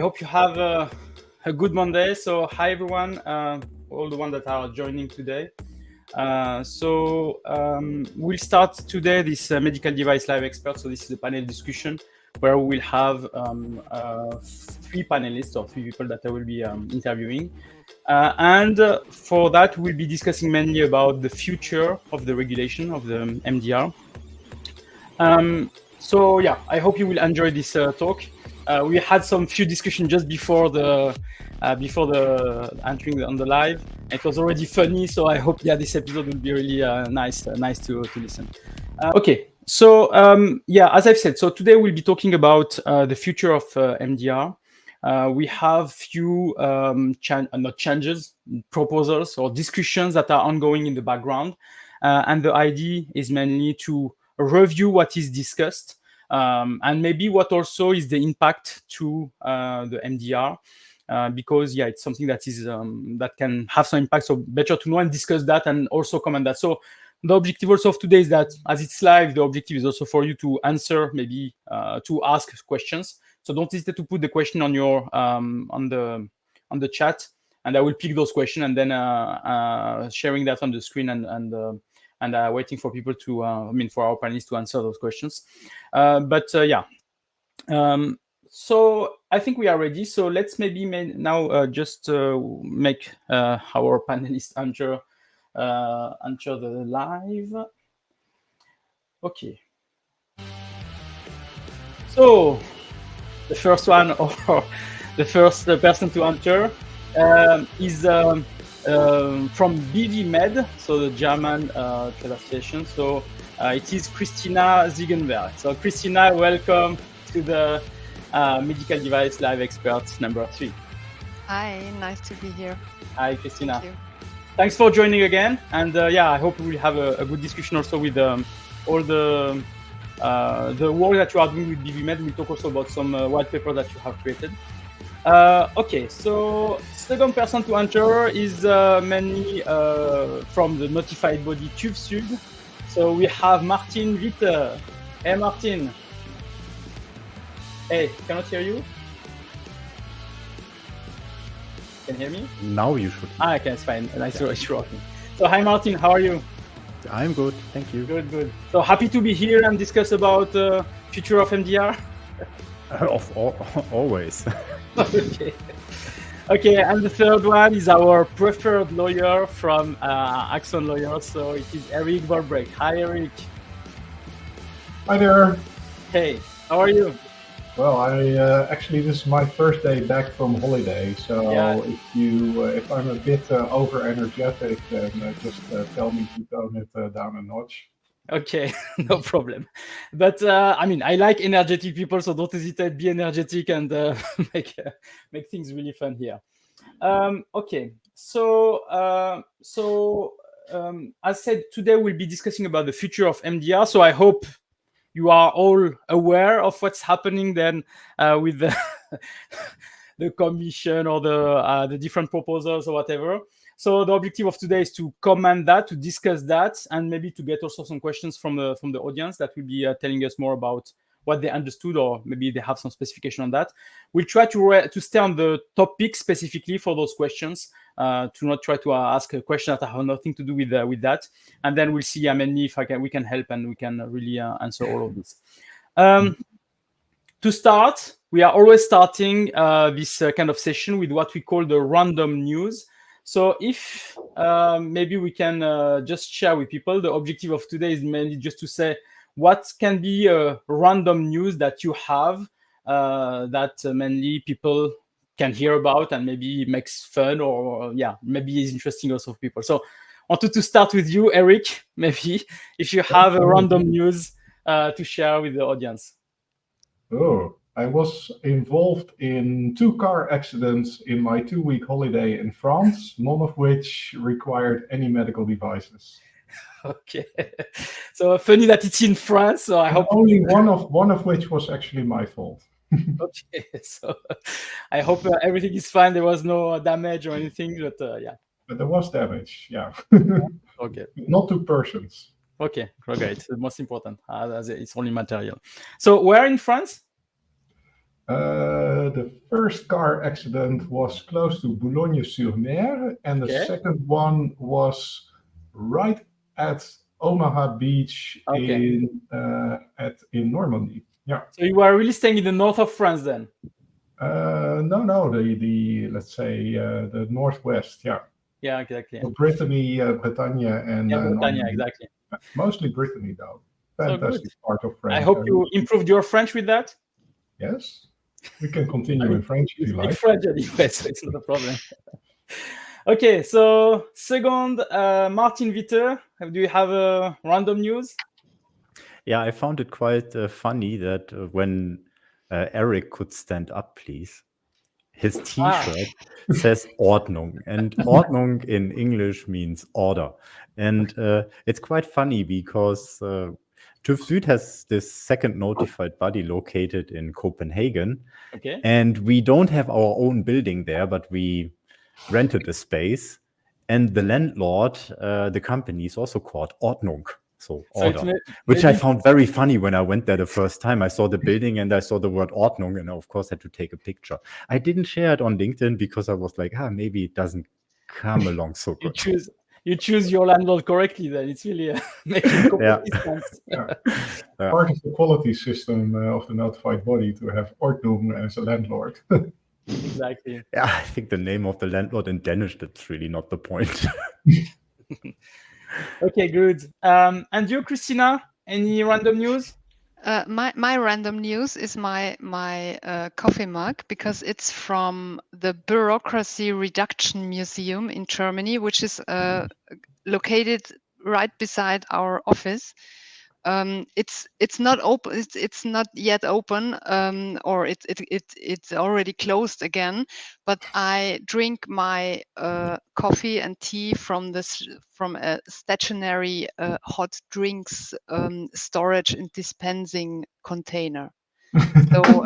hope you have a good Monday. So hi everyone, all the ones that are joining today. We'll start today this medical device live expert. So this is a panel discussion where we will have three panelists or three people that I will be interviewing. For that, we'll be discussing mainly about the future of the regulation of the MDR. I hope you will enjoy this talk. We had some few discussions just before the entering on the live. It was already funny, so I hope this episode will be really nice to listen. As I've said, so today we'll be talking about the future of MDR. We have few not changes, proposals or discussions that are ongoing in the background, and the idea is mainly to review what is discussed. And maybe what also is the impact to the MDR, because it's something that is that can have some impact. So better to know and discuss that and also comment that. So the objective also of today is that as it's live, the objective is also for you to answer, maybe to ask questions. So don't hesitate to put the question on your on the chat, and I will pick those questions and then sharing that on the screen and waiting for people to, for our panelists to answer those questions. So I think we are ready. So let's maybe now just make our panelists enter the live. Okay. So the first one, or the first person to enter is from BV Med, so the German trade association. So it is Christina Ziegenberg. So Christina, welcome to the Medical Device Live Experts number 3. Hi, nice to be here. Hi, Christina. Thank you. Thanks for joining again. And I hope we will have a good discussion also with all the work that you are doing with BV Med. We'll talk also about some white paper that you have created. So second person to enter is mainly from the notified body TÜV Süd. So we have Martin Witte. Hey, Martin. Hey, cannot hear you? Can you hear me? Now you should. Okay, it's fine. Nice to hear you. So hi, Martin. How are you? I'm good, thank you. Good. So happy to be here and discuss about the future of MDR. Always. Okay, and the third one is our preferred lawyer from Axon Lawyers. So it is Erik Vollebregt. Hi, Erik. Hi there. Hey, how are you? Well, actually this is my first day back from holiday, so if I'm a bit over energetic, then just tell me to tone it down a notch. Okay, no problem. But I like energetic people, so don't hesitate. Be energetic and make things really fun here. Okay, so as said, today we'll be discussing about the future of MDR. So I hope you are all aware of what's happening then with the commission or the different proposals or whatever. So the objective of today is to comment that, to discuss that, and maybe to get also some questions from the audience that will be telling us more about what they understood, or maybe they have some specification on that. We'll try to stay on the topic specifically for those questions, to not try to ask a question that have nothing to do with that. And then we'll see mainly if we can help and we can really answer all of this. To start, we are always starting this kind of session with what we call the random news. So if maybe we can just share with people, the objective of today is mainly just to say what can be a random news that you have that mainly people can hear about and maybe makes fun or maybe is interesting also for people. So I wanted to start with you, Erik, maybe if you have a random news to share with the audience. Oh, I was involved in 2 car accidents in my 2-week holiday in France, none of which required any medical devices. Okay, so funny that it's in France. So I hope only one of which was actually my fault. Okay, so I hope everything is fine. There was no damage or anything, but But there was damage, yeah. Okay. Not to persons. Okay, great. It's the most important, as it's only material. So where in France? The first car accident was close to Boulogne-sur-Mer, and the second one was right at Omaha Beach in Normandy. Yeah. So you were really staying in the north of France then? No, the let's say the northwest. Yeah. Yeah, exactly. So Brittany, Bretagne, and Bretagne, exactly. Mostly Brittany, though. Fantastic part of France. I hope you improved your French with that. Yes, we can continue in French if you like. French anyway, so it's not a problem. Okay, so second, Martin Witte, do you have a random news? Yeah, I found it quite funny that when Erik could stand up, please, his T-shirt says Ordnung, and Ordnung in English means order. And it's quite funny because TÜV Süd has this second notified body located in Copenhagen. Okay. And we don't have our own building there, but we rented the space. And the landlord, the company, is also called Ordnung. So order, which I found very funny when I went there the first time. I saw the building and I saw the word Ordnung, and I, of course, had to take a picture. I didn't share it on LinkedIn because I was like, maybe it doesn't come along so good. You choose your landlord correctly, then it's really making complete sense. Part of the quality system of the notified body to have Ordnung as a landlord. Exactly. Yeah, I think the name of the landlord in Danish, that's really not the point. Okay, good. And you, Christina, any random news? My random news is my coffee mug, because it's from the Bureaucracy Reduction Museum in Germany, which is located right beside our office. It's not open. It's not yet open, or it's already closed again. But I drink my coffee and tea from a stationary hot drinks storage and dispensing container. So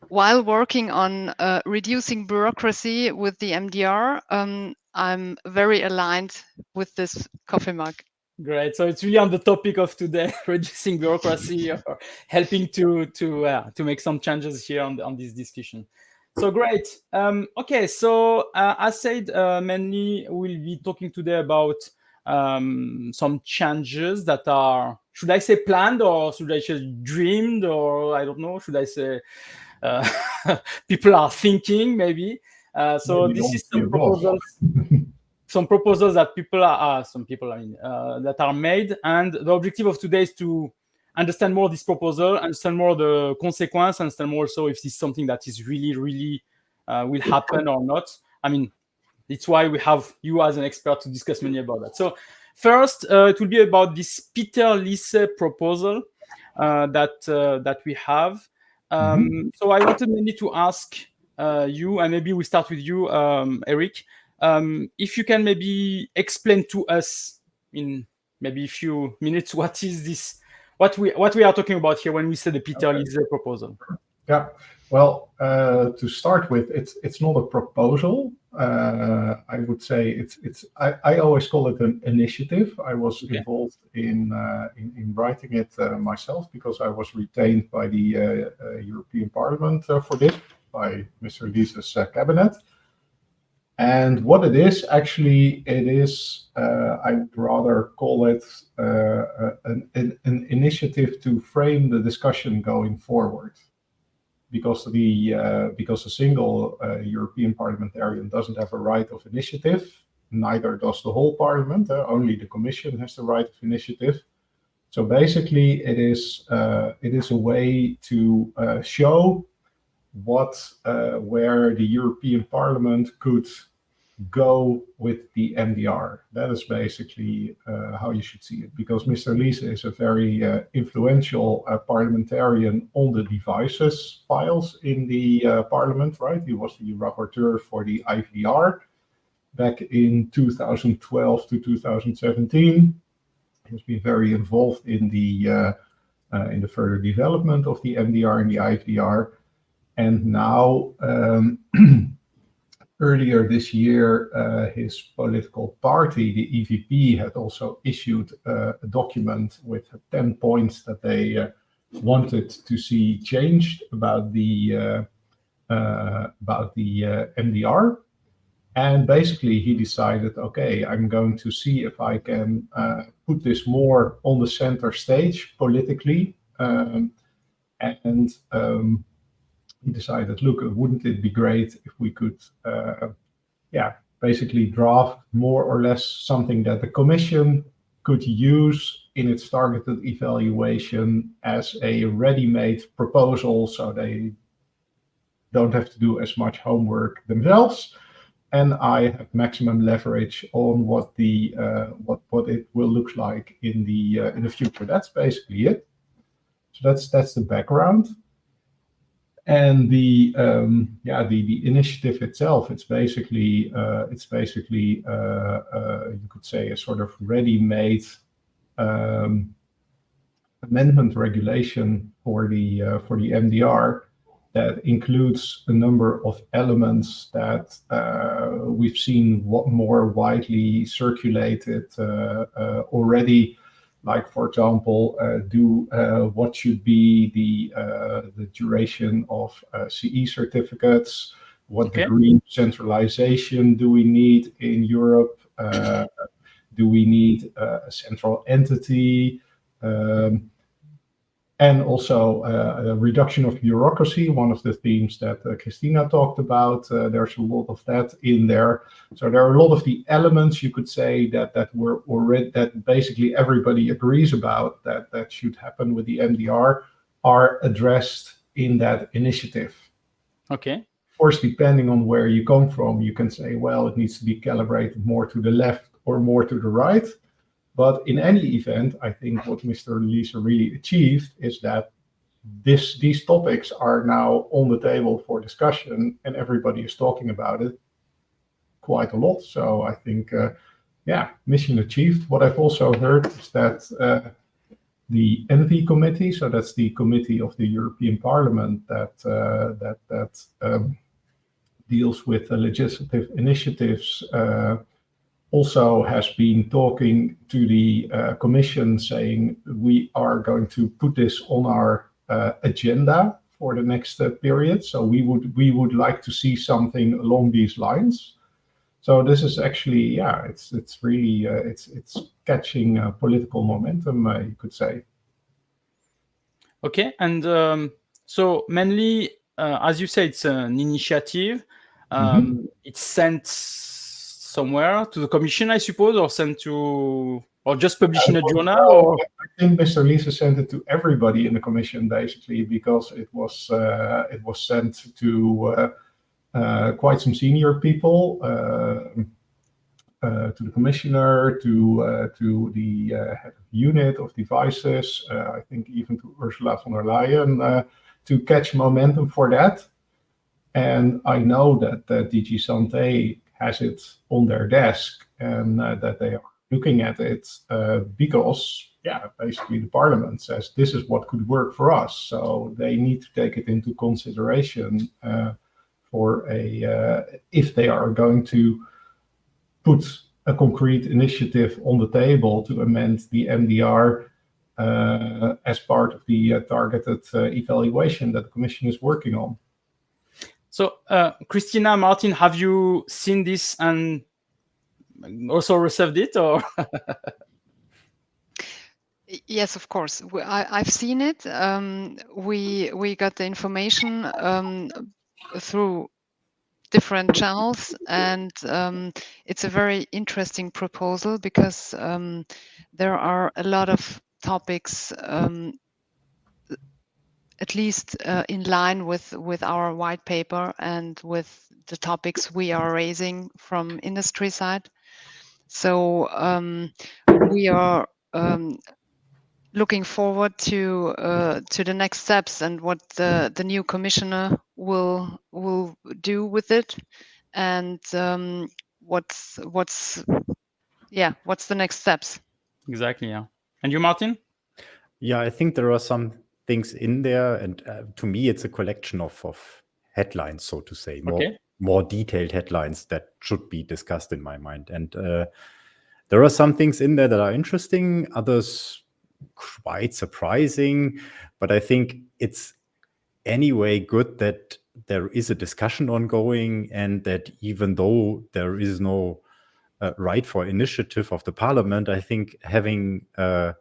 while working on reducing bureaucracy with the MDR, I'm very aligned with this coffee mug. Great. So it's really on the topic of today, reducing bureaucracy or helping to make some changes here on this discussion. So great. Okay. So as said, mainly we'll be talking today about some changes that are, should I say planned, or should I say dreamed, or I don't know, should I say people are thinking maybe. So maybe this is some proposals. Some proposals that that are made, and the objective of today is to understand more this proposal, understand more the consequence, understand more so if this is something that is really will happen or not. I mean, it's why we have you as an expert to discuss many about that. So first, it will be about this Peter Liese proposal that we have. So I wanted mainly to ask you, and maybe we start with you, Erik. If you can maybe explain to us in maybe a few minutes what is this, what we are talking about here when we say the Peter Liese proposal. Yeah, well, to start with, it's not a proposal. I would say I always call it an initiative. I was involved in writing it myself because I was retained by the European Parliament for this, by Mr. Liese's cabinet. And what it is, actually, it is, I would rather call it an initiative to frame the discussion going forward. Because a single European parliamentarian doesn't have a right of initiative, neither does the whole parliament, only the Commission has the right of initiative. So basically, it is a way to show where the European Parliament could go with the MDR. That is basically how you should see it, because Mr. Liese is a very influential parliamentarian on the devices files in the Parliament, right? He was the rapporteur for the IVDR back in 2012 to 2017. He has been very involved in the further development of the MDR and the IVDR. And now, earlier this year, his political party, the EVP, had also issued a document with 10 points that they wanted to see changed about the MDR. And basically he decided, okay, I'm going to see if I can put this more on the center stage politically. He decided, look, wouldn't it be great if we could, basically draft more or less something that the Commission could use in its targeted evaluation as a ready-made proposal, so they don't have to do as much homework themselves, and I have maximum leverage on what the what it will look like in the future. That's basically it. So that's the background. And the initiative itself, it's basically you could say a sort of ready-made amendment regulation for the MDR that includes a number of elements that we've seen more widely circulated already. Like, for example, what should be the duration of CE certificates? What degree of centralization do we need in Europe? Do we need a central entity? And also a reduction of bureaucracy, one of the themes that Christina talked about. There's a lot of that in there. So there are a lot of the elements, you could say, that were already, that basically everybody agrees about that should happen with the MDR, are addressed in that initiative. Okay. Of course, depending on where you come from, you can say, well, it needs to be calibrated more to the left or more to the right. But in any event, I think what Mr. Liese really achieved is that these topics are now on the table for discussion, and everybody is talking about it quite a lot. So I think, mission achieved. What I've also heard is that the ENVI committee, so that's the committee of the European Parliament that deals with legislative initiatives, also has been talking to the Commission, saying we are going to put this on our agenda for the next period. So we would like to see something along these lines. So this is actually, it's really it's catching political momentum, you could say. Okay, and so mainly, as you say, it's an initiative. It's sent somewhere to the Commission, I suppose, or sent to, or just published in a journal? Or I think Mr. Liese sent it to everybody in the Commission, basically, because it was sent to quite some senior people, to the Commissioner, to the head of unit of devices, I think even to Ursula von der Leyen, to catch momentum for that. And I know that DG Santé has it on their desk, and that they are looking at it because, basically the Parliament says this is what could work for us. So they need to take it into consideration for if they are going to put a concrete initiative on the table to amend the MDR as part of the targeted evaluation that the Commission is working on. So, Christina, Martin, have you seen this and also received it, or? Yes, of course. I've seen it. We got the information through different channels, and it's a very interesting proposal because there are a lot of topics, at least in line with our white paper and with the topics we are raising from industry side. So we are looking forward to the next steps and what the new commissioner will do with it, and what's the next steps. Exactly, yeah. And you, Martin? Yeah, I think there are some things in there, and to me it's a collection of headlines, so to say, more detailed headlines that should be discussed in my mind. And there are some things in there that are interesting, others quite surprising, but I think it's anyway good that there is a discussion ongoing, and that even though there is no right for initiative of the parliament, I think having a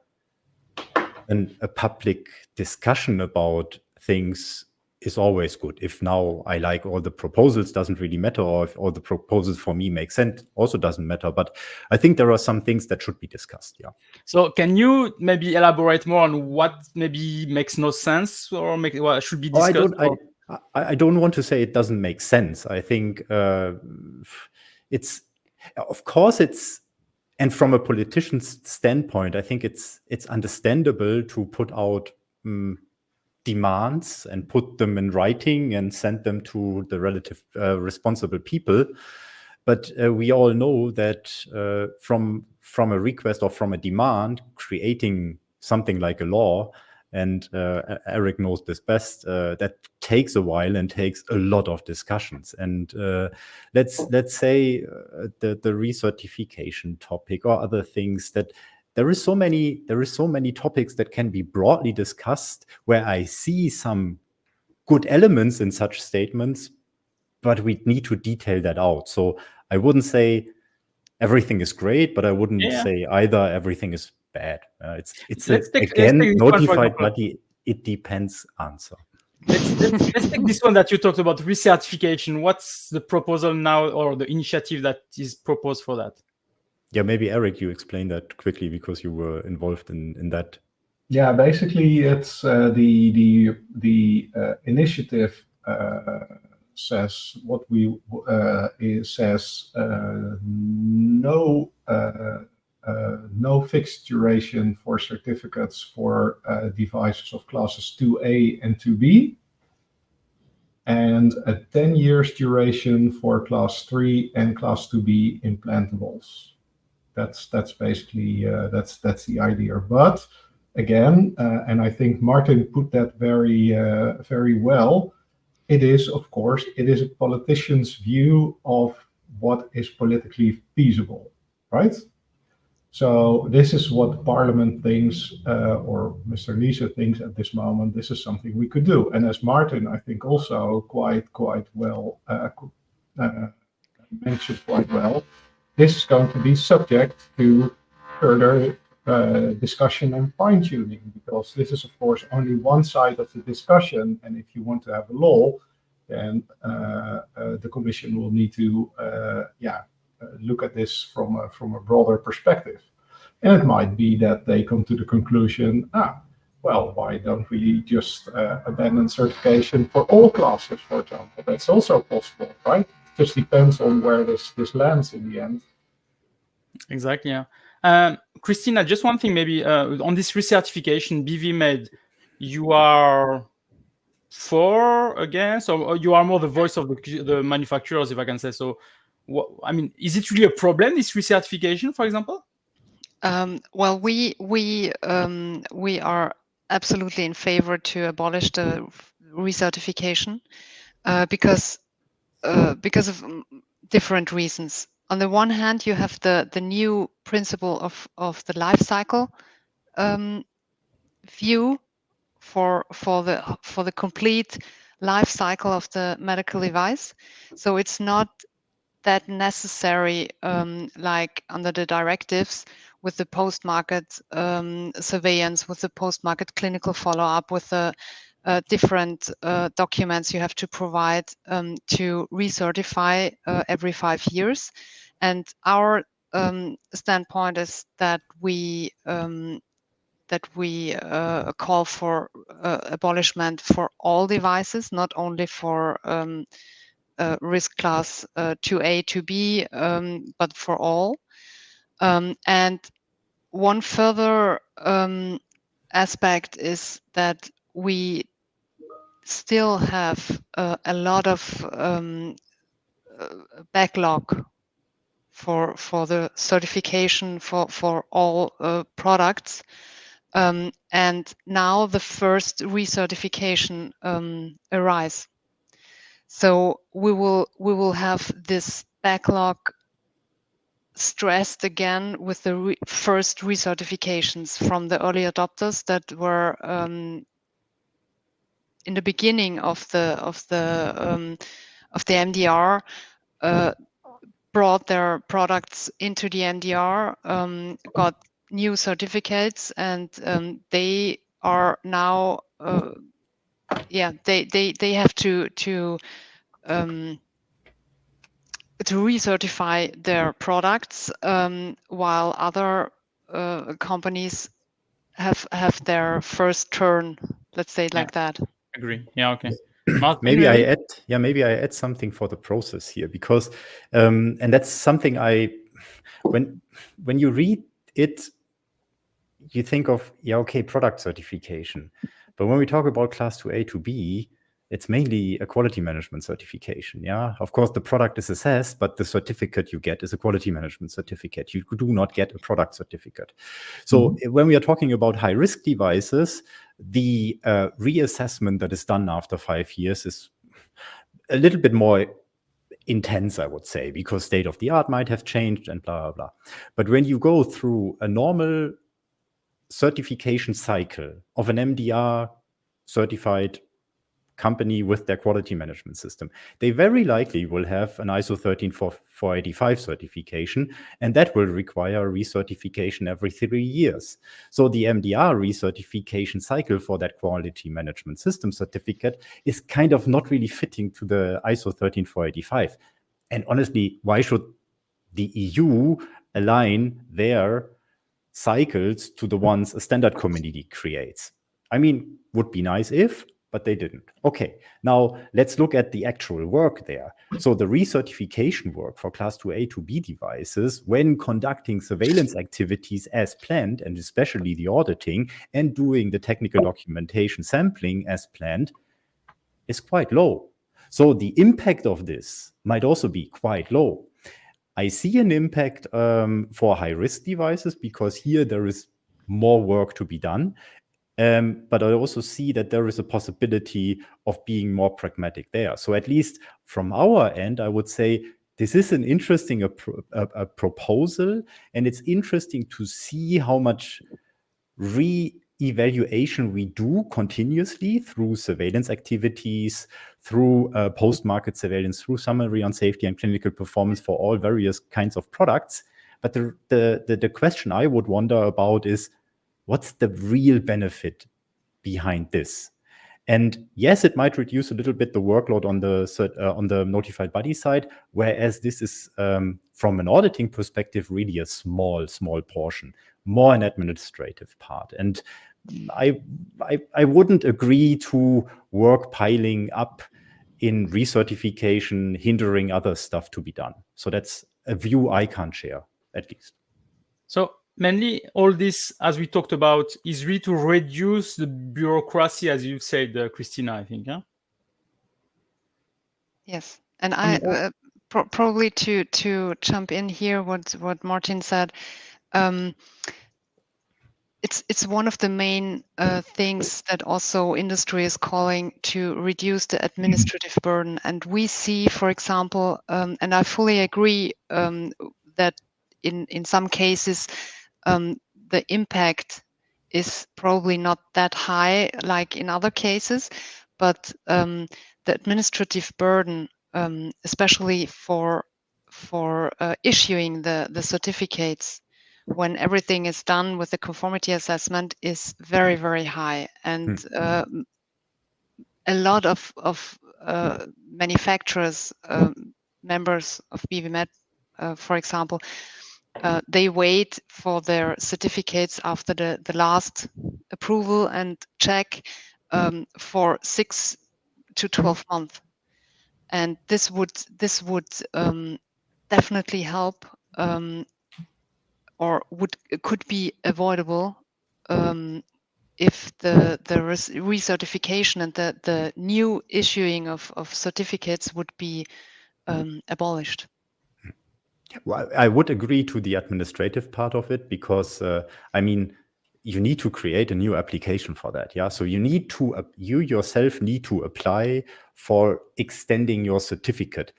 public discussion about things is always good. If now I like all the proposals doesn't really matter, or if all the proposals for me make sense also doesn't matter. But I think there are some things that should be discussed. Yeah. So can you maybe elaborate more on what maybe makes no sense, or what should be discussed? I don't want to say it doesn't make sense. I think it's, of course, and from a politician's standpoint, I think it's understandable to put out demands and put them in writing and send them to the relative responsible people. But we all know that from a request or from a demand, creating something like a law, and Erik knows this best, that takes a while and takes a lot of discussions. And let's say the recertification topic or other things, that there is so many topics that can be broadly discussed, where I see some good elements in such statements, but we need to detail that out. So I wouldn't say everything is great, but I wouldn't say either everything is bad. It's again notified body. It depends answer. Let's take this one that you talked about, recertification. What's the proposal now, or the initiative that is proposed for that? Yeah, maybe Erik, you explain that quickly, because you were involved in that. Yeah, basically it's the initiative says what we says no fixed duration for certificates for devices of classes 2A and 2B, and a 10 years duration for class 3 and class 2B implantables. That's basically that's the idea. But again, and I think Martin put that very well. It is, of course, a politician's view of what is politically feasible, right? So this is what Parliament thinks, or Mr. Liese thinks at this moment. This is something we could do, and as Martin, I think, also quite well mentioned quite well, this is going to be subject to further discussion and fine-tuning, because this is, of course, only one side of the discussion. And if you want to have a law, then the Commission will need to look at this from a broader perspective. And it might be that they come to the conclusion, well, why don't we just abandon certification for all classes, for example? That's also possible, right? It just depends on where this lands in the end. Exactly, yeah. Christina, just one thing maybe on this recertification, BV Med, you are for, against, or you are more the voice of the manufacturers, if I can say so? I mean, is it really a problem, this recertification, for example? Well, we are absolutely in favor to abolish the recertification because of different reasons. On the one hand, you have the new principle of the life cycle view for the complete life cycle of the medical device. So it's not that necessary, like under the directives, with the post-market surveillance, with the post-market clinical follow-up, with the different documents you have to provide to recertify every 5 years. And our standpoint is that we call for abolishment for all devices, not only for risk class 2A, 2B, but for all. And one further aspect is that we still have a lot of backlog for the certification for all products. And now the first recertification arise. So we will have this backlog stressed again with the first recertifications from the early adopters that were in the beginning of the MDR, brought their products into the MDR, got new certificates, and they are now they have to recertify their products, while other companies have their first turn, let's say it like that. Agree. Yeah. Okay. Maybe I add something for the process here, because and that's something when you read it, you think of product certification, but when we talk about class 2A to B, it's mainly a quality management certification. Yeah, of course the product is assessed, but the certificate you get is a quality management certificate. You do not get a product certificate. So when we are talking about high risk devices, the reassessment that is done after 5 years is a little bit more intense, I would say, because state of the art might have changed and blah, blah, blah. But when you go through a normal certification cycle of an MDR certified company with their quality management system, they very likely will have an ISO 13485 certification, and that will require recertification every 3 years. So the MDR recertification cycle for that quality management system certificate is kind of not really fitting to the ISO 13485. And honestly, why should the EU align their cycles to the ones a standard community creates? I mean, would be nice if, but they didn't. Okay, now let's look at the actual work there. So the recertification work for class 2A to B devices, when conducting surveillance activities as planned, and especially the auditing and doing the technical documentation sampling as planned, is quite low. So the impact of this might also be quite low. I see an impact for high-risk devices, because here there is more work to be done. But I also see that there is a possibility of being more pragmatic there. So at least from our end, I would say this is an interesting proposal, and it's interesting to see how much re-evaluation we do continuously through surveillance activities, through post-market surveillance, through summary on safety and clinical performance for all various kinds of products. But the question I would wonder about is, what's the real benefit behind this? And yes, it might reduce a little bit the workload on the notified body side, whereas this is, from an auditing perspective, really a small portion, more an administrative part. And I wouldn't agree to work piling up in recertification, hindering other stuff to be done. So that's a view I can't share, at least. So mainly all this, as we talked about, is really to reduce the bureaucracy, as you said, Christina, I think. Huh? Yes, and I probably to jump in here what Martin said. It's one of the main things that also industry is calling to reduce the administrative burden. And we see, for example, and I fully agree that in some cases, the impact is probably not that high like in other cases, but the administrative burden, especially for issuing the certificates, when everything is done with the conformity assessment, is very, very high. And a lot of manufacturers, members of BVMed, for example, they wait for their certificates after the last approval and check for 6 to 12 months. And this would definitely help, or could be avoidable if the recertification and the new issuing of certificates would be abolished. Well, I would agree to the administrative part of it, because I mean, you need to create a new application for that. Yeah, so you yourself need to apply for extending your certificate.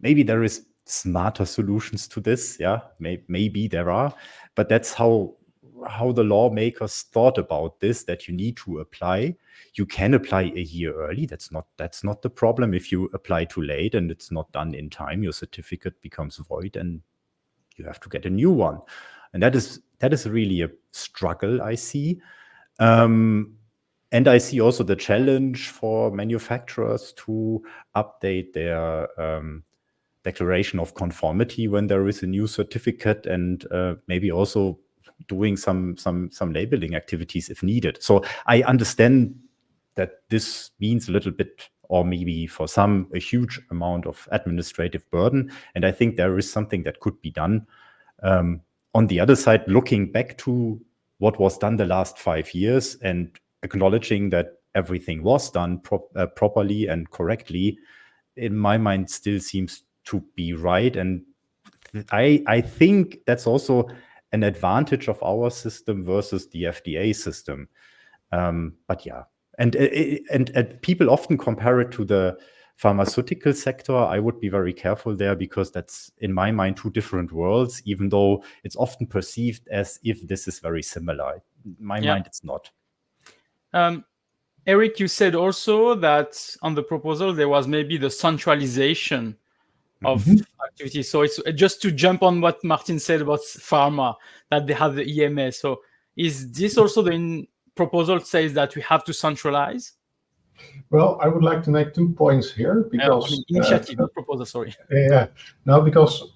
Maybe there is smarter solutions to this. Yeah, maybe there are, but that's how the lawmakers thought about this, that you need to apply. You can apply a year early. That's not the problem. If you apply too late and it's not done in time, your certificate becomes void and you have to get a new one. And that is really a struggle I see. And I see also the challenge for manufacturers to update their declaration of conformity when there is a new certificate, and maybe also doing some labeling activities if needed. So I understand that this means a little bit, or maybe for some, a huge amount of administrative burden. And I think there is something that could be done. On the other side, looking back to what was done the last 5 years and acknowledging that everything was done properly and correctly, in my mind, still seems to be right. And I think that's also an advantage of our system versus the FDA system. But yeah, and people often compare it to the pharmaceutical sector. I would be very careful there, because that's, in my mind, 2 different worlds, even though it's often perceived as if this is very similar. In my mind, it's not. Erik, you said also that on the proposal there was maybe the centralization of activities. So it's just to jump on what Martin said about pharma, that they have the EMA. So is this also the proposal says that we have to centralize? Well, I would like to make 2 points here, because initiative, not proposal. Sorry. Yeah, no, because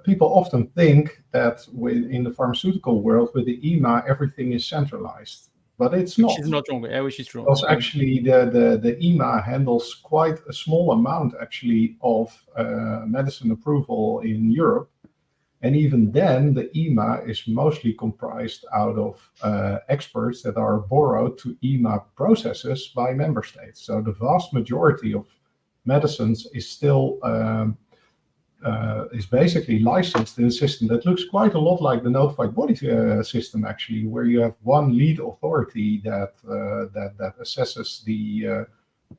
people often think that in the pharmaceutical world with the EMA everything is centralized, but it's not. Which is not wrong. Which is true. Because actually the EMA handles quite a small amount actually of medicine approval in Europe. And even then, the EMA is mostly comprised out of experts that are borrowed to EMA processes by member states. So the vast majority of medicines is still is basically licensed in a system that looks quite a lot like the notified body system, actually, where you have one lead authority that assesses the,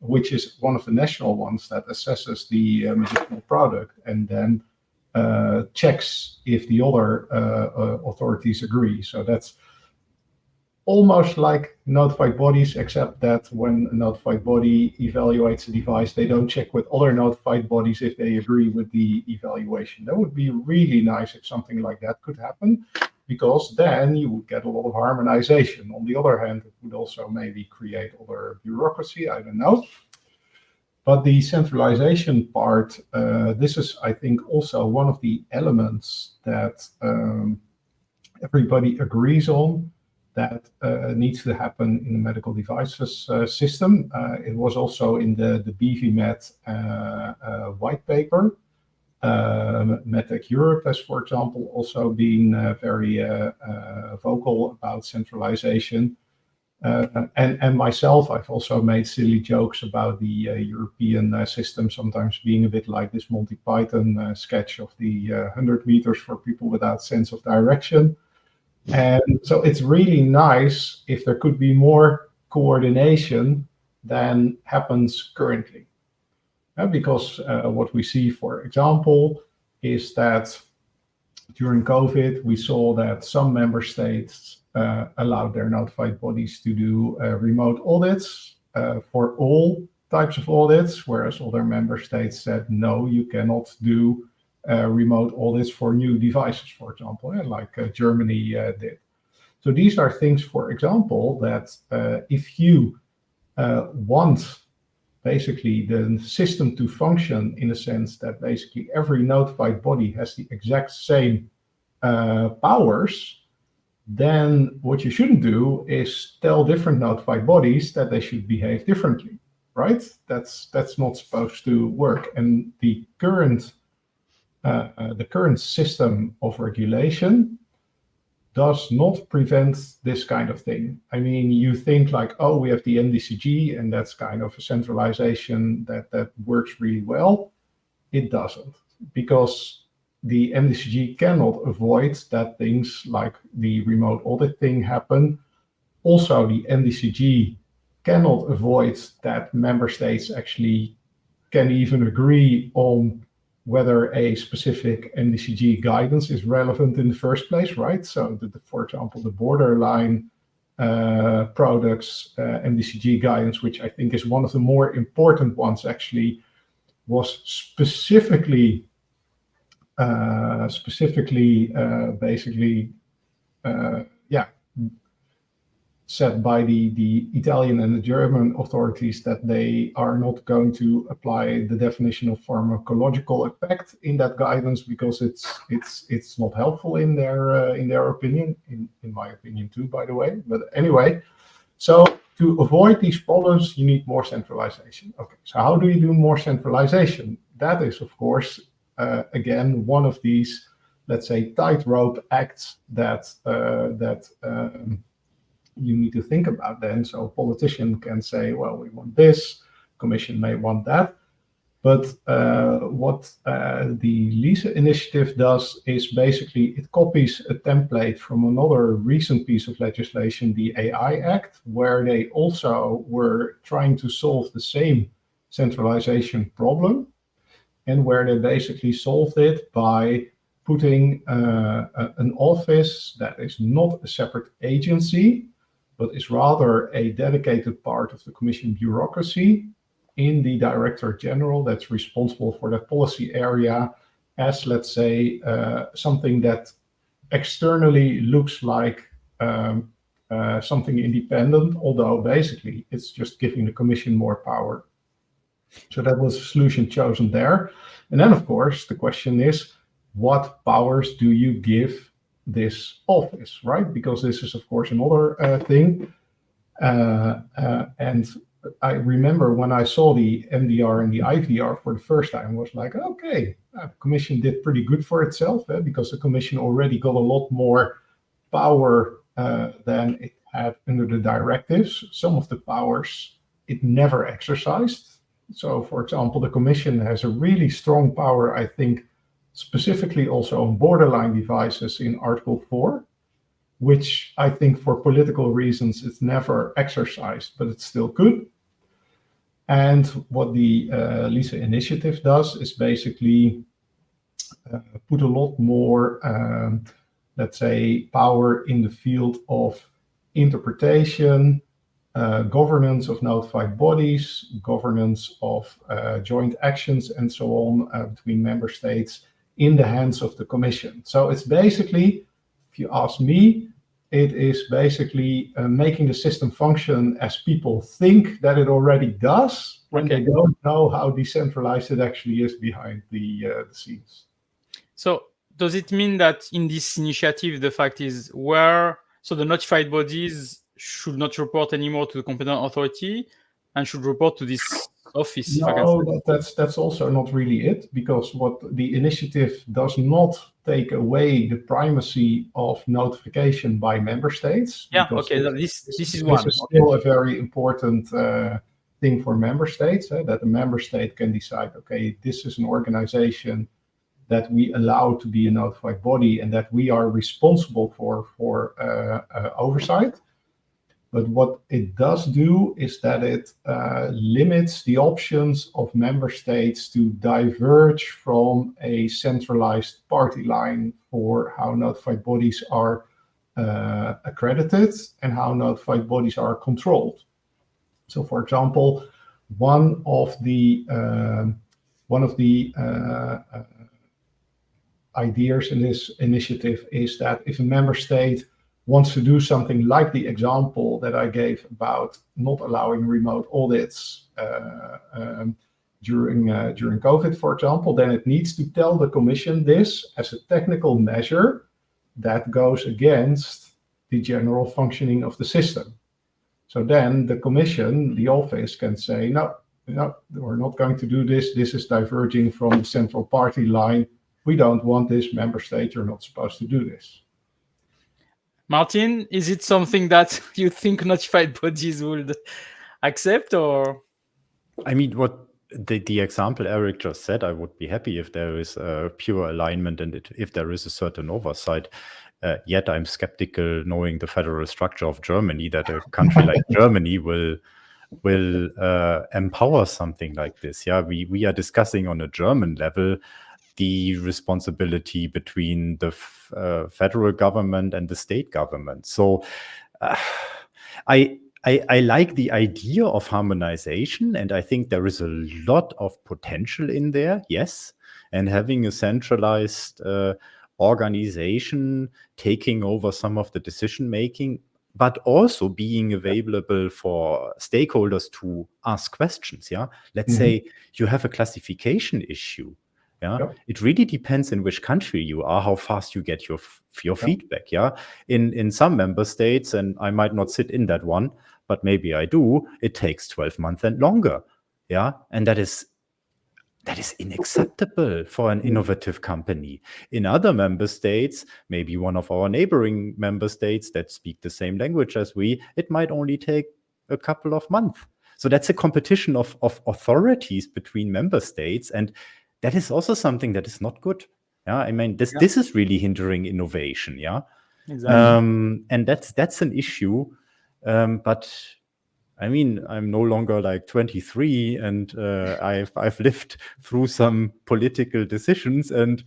which is one of the national ones that assesses the medicinal product, and then checks if the other authorities agree. So that's almost like notified bodies, except that when a notified body evaluates a device, they don't check with other notified bodies if they agree with the evaluation. That would be really nice if something like that could happen, because then you would get a lot of harmonization. On the other hand, it would also maybe create other bureaucracy, I don't know. But the centralization part, this is, I think, also one of the elements that everybody agrees on that needs to happen in the medical devices system. It was also in the BVMed white paper. MedTech Europe has, for example, also been very vocal about centralization. And myself, I've also made silly jokes about the European system sometimes being a bit like this Monty Python sketch of the 100 meters for people without sense of direction. And so it's really nice if there could be more coordination than happens currently. Because what we see, for example, is that during COVID, we saw that some member states allowed their notified bodies to do remote audits for all types of audits, whereas other member states said, no, you cannot do remote audits for new devices, for example, like Germany did. So these are things, for example, that if you want basically the system to function in a sense that basically every notified body has the exact same powers, then what you shouldn't do is tell different notified bodies that they should behave differently, right? That's not supposed to work. And the current system of regulation does not prevent this kind of thing. I mean, you think like, oh, we have the MDCG and that's kind of a centralization that works really well. It doesn't, because the MDCG cannot avoid that things like the remote audit thing happen. Also, the MDCG cannot avoid that member states actually can even agree on whether a specific MDCG guidance is relevant in the first place, right? So, for example, the borderline products MDCG guidance, which I think is one of the more important ones, actually, was specifically said by the Italian and the German authorities that they are not going to apply the definition of pharmacological effect in that guidance because it's not helpful in their opinion, in my opinion too, by the way. But anyway, so to avoid these problems, you need more centralization. Okay, so how do you do more centralization? That is, of course, again, one of these, let's say, tightrope acts that you need to think about then. So a politician can say, well, we want this, commission may want that. But what the Liese initiative does is basically it copies a template from another recent piece of legislation, the AI Act, where they also were trying to solve the same centralization problem, and where they basically solved it by putting an office that is not a separate agency, but is rather a dedicated part of the Commission bureaucracy in the Director General that's responsible for that policy area as, let's say, something that externally looks like something independent, although basically it's just giving the Commission more power. So that was the solution chosen there. And then, of course, the question is, what powers do you give this office, right? Because this is, of course, another thing. And I remember when I saw the MDR and the IVDR for the first time, I was like, okay, the Commission did pretty good for itself, because the Commission already got a lot more power than it had under the directives. Some of the powers it never exercised. So, for example, the Commission has a really strong power, I think, specifically also on borderline devices in Article 4, which I think for political reasons it's never exercised, but it's still good. And what the Liese initiative does is basically put a lot more, let's say, power in the field of interpretation, governance of notified bodies, governance of joint actions, and so on between member states in the hands of the Commission. So it's basically, if you ask me, it is basically making the system function as people think that it already does when they don't know how decentralized it actually is behind the scenes. So does it mean that in this initiative, the fact is so the notified bodies should not report anymore to the competent authority and should report to this office? No, that's also not really it, because what the initiative does not take away the primacy of notification by member states. Yeah, okay, this is one. This is still a very important thing for member states, that the member state can decide, okay, this is an organization that we allow to be a notified body and that we are responsible for oversight. But what it does do is that it limits the options of member states to diverge from a centralized party line for how notified bodies are accredited and how notified bodies are controlled. So, for example, one of the ideas in this initiative is that if a member state wants to do something like the example that I gave about not allowing remote audits during COVID, for example, then it needs to tell the Commission this as a technical measure that goes against the general functioning of the system. So then the Commission, the office, can say, no, we're not going to do this. This is diverging from the central party line. We don't want this. Member state, you're not supposed to do this. Martin, is it something that you think notified bodies would accept, or? I mean, what the example Erik just said, I would be happy if there is a pure alignment and if there is a certain oversight. Yet I'm skeptical, knowing the federal structure of Germany, that a country like Germany will empower something like this. Yeah, we are discussing on a German level the responsibility between the federal government and the state government. So I like the idea of harmonization, and I think there is a lot of potential in there, yes. And having a centralized organization taking over some of the decision making, but also being available for stakeholders to ask questions. Yeah, let's say you have a classification issue. Yeah, it really depends in which country you are, how fast you get your feedback. Yeah, in some member states, and I might not sit in that one, but maybe I do, it takes 12 months and longer. Yeah, and that is unacceptable for an innovative company. In other member states, maybe one of our neighboring member states that speak the same language as we, it might only take a couple of months. So that's a competition of authorities between member states, and that is also something that is not good. Yeah, I mean, this is really hindering innovation. Yeah, exactly. And that's an issue. But I mean, I'm no longer like 23, and I've lived through some political decisions. And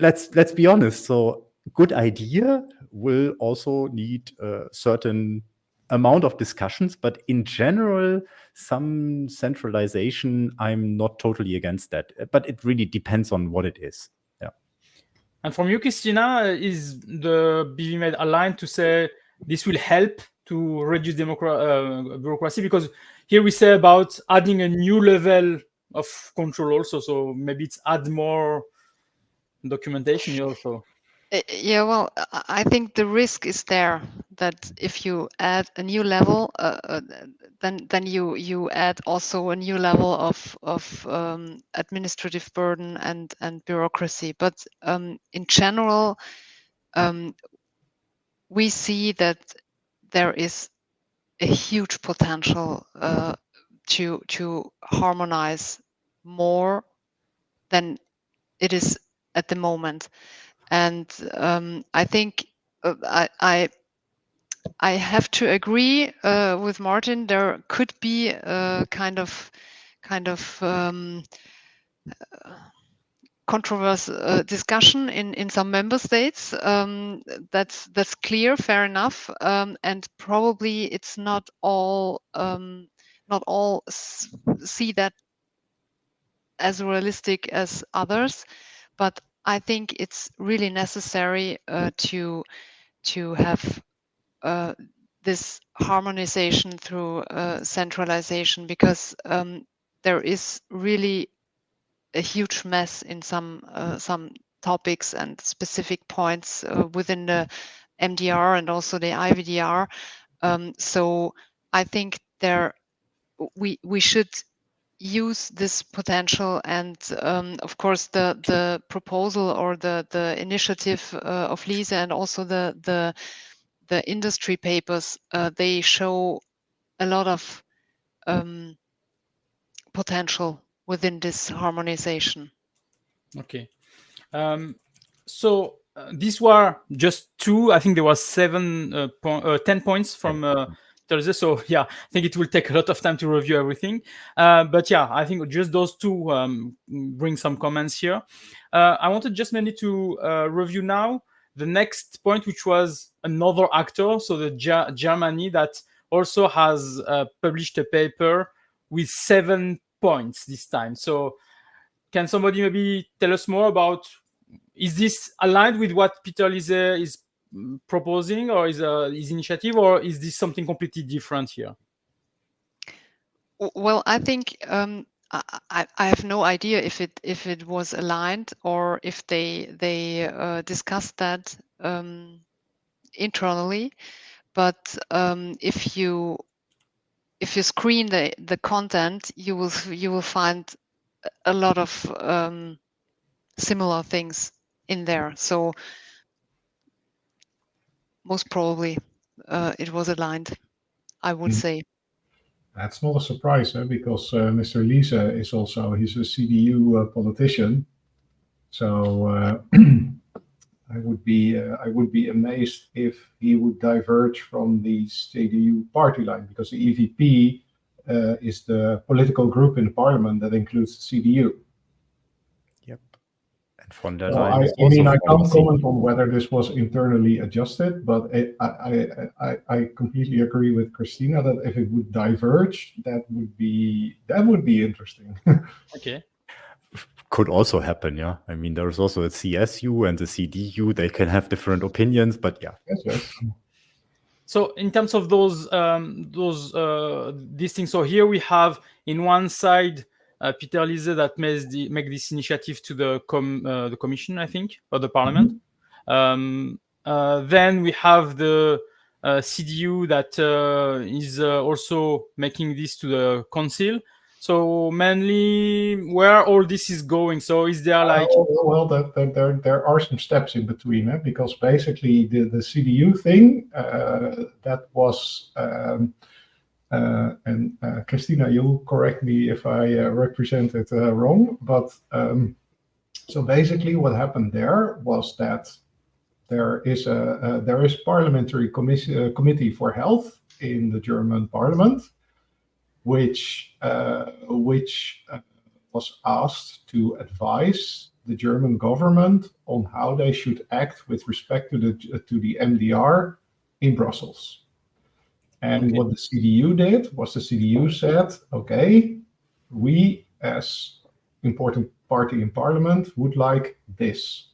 let's be honest. So, good idea will also need a certain amount of discussions, but in general, some centralization, I'm not totally against that. But it really depends on what it is. Yeah. And from you, Christina, is the BVMed aligned to say this will help to reduce bureaucracy? Because here we say about adding a new level of control also. So maybe it's add more documentation also. Yeah, well, I think the risk is there that if you add a new level, then you add also a new level of administrative burden and bureaucracy. But in general, we see that there is a huge potential to harmonize more than it is at the moment. And I think I have to agree with Martin. There could be a kind of controversial discussion in some member states. That's clear, fair enough, and probably it's not all see that as realistic as others, but I think it's really necessary to have this harmonization through centralization, because there is really a huge mess in some topics and specific points within the MDR and also the IVDR. So I think we should use this potential, and of course the proposal or the initiative of Liese and also the industry papers, they show a lot of potential within this harmonization. Okay. So these were just two. I think there was 10 points from Thursday. So yeah, I think it will take a lot of time to review everything. But yeah, I think just those two bring some comments here. I wanted just mainly to review now the next point, which was another actor. So the Germany that also has published a paper with 7 points this time. So can somebody maybe tell us more about, is this aligned with what Peter Liese is proposing, or is his initiative, or is this something completely different here? Well, I think I have no idea if it was aligned or if they discussed that internally. But if you screen the content, you will find a lot of similar things in there. So most probably it was aligned, I would say. That's not a surprise, because Mr. Liese is also, he's a CDU politician. So I would be amazed if he would diverge from the CDU party line, because the EVP is the political group in the parliament that includes the CDU. Yep. Von der Well, Leyen is I also mean, I from can't the comment on whether this was internally adjusted, but I completely agree with Christina that if it would diverge, that would be interesting. Okay. Could also happen, yeah. I mean, there's also a CSU and a CDU. They can have different opinions, but yeah. Yes. So in terms of these things, so here we have in one side Peter Liese that make this initiative to the commission, I think, or the parliament. Then we have the CDU that is also making this to the council. So mainly, where all this is going? So is there like? Well, there are some steps in between, because basically the CDU thing that was, and Christina, you'll correct me if I represent it wrong, but so basically what happened there was that there is parliamentary committee for health in the German parliament, which was asked to advise the German government on how they should act with respect to the MDR in Brussels. And what the CDU did was the CDU said, okay, we as important party in parliament would like this.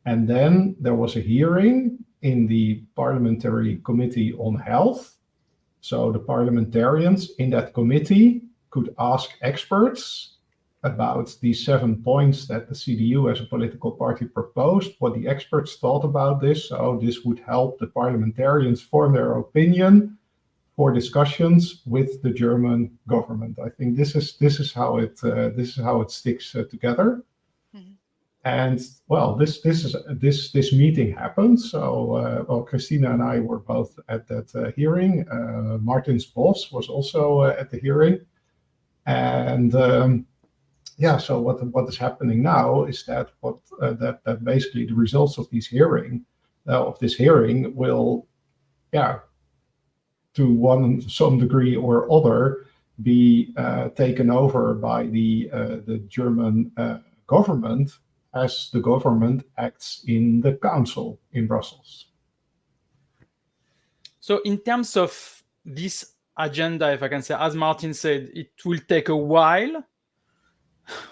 And then there was a hearing in the Parliamentary Committee on Health. So the parliamentarians in that committee could ask experts about these 7 points that the CDU as a political party proposed, what the experts thought about this. So this would help the parliamentarians form their opinion for discussions with the German government. I think this is how it sticks together. And well, this meeting happened. So well, Christina and I were both at that hearing. Martin's boss was also at the hearing, and yeah. So what is happening now is that that basically the results of this hearing will, yeah, to some degree or other, be taken over by the German government, as the government acts in the council in Brussels. So in terms of this agenda, if I can say, as Martin said, it will take a while,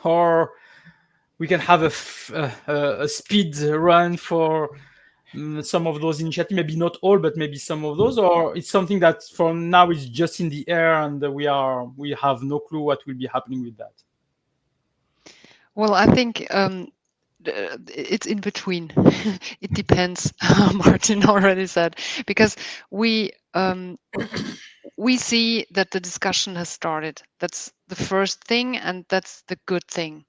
or we can have a speed run for some of those initiatives, maybe not all, but maybe some of those, or it's something that for now is just in the air and we have no clue what will be happening with that. Well, I think it's in between. It depends. Martin already said, because we see that the discussion has started. That's the first thing, and that's the good thing.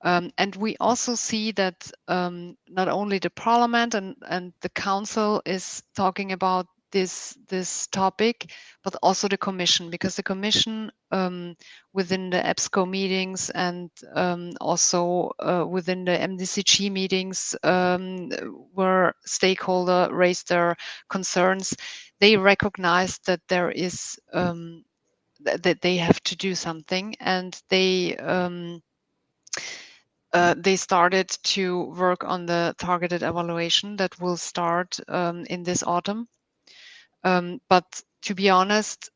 And we also see that not only the parliament and the council is talking about this topic, but also the commission, because the commission within the EBSCO meetings and also within the MDCG meetings, where stakeholders raised their concerns, they recognized that there is that they have to do something, and they started to work on the targeted evaluation that will start in this autumn. But to be honest,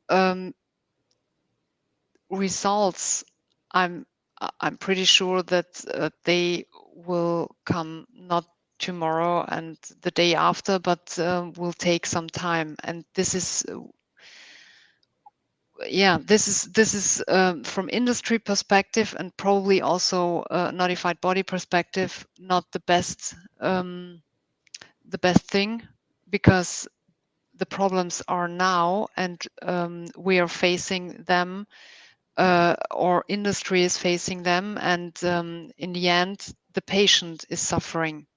results, I'm pretty sure that they will come not tomorrow and the day after, but will take some time. And this is from industry perspective, and probably also notified body perspective, not the best thing, because the problems are now, and we are facing them, or industry is facing them, and in the end the patient is suffering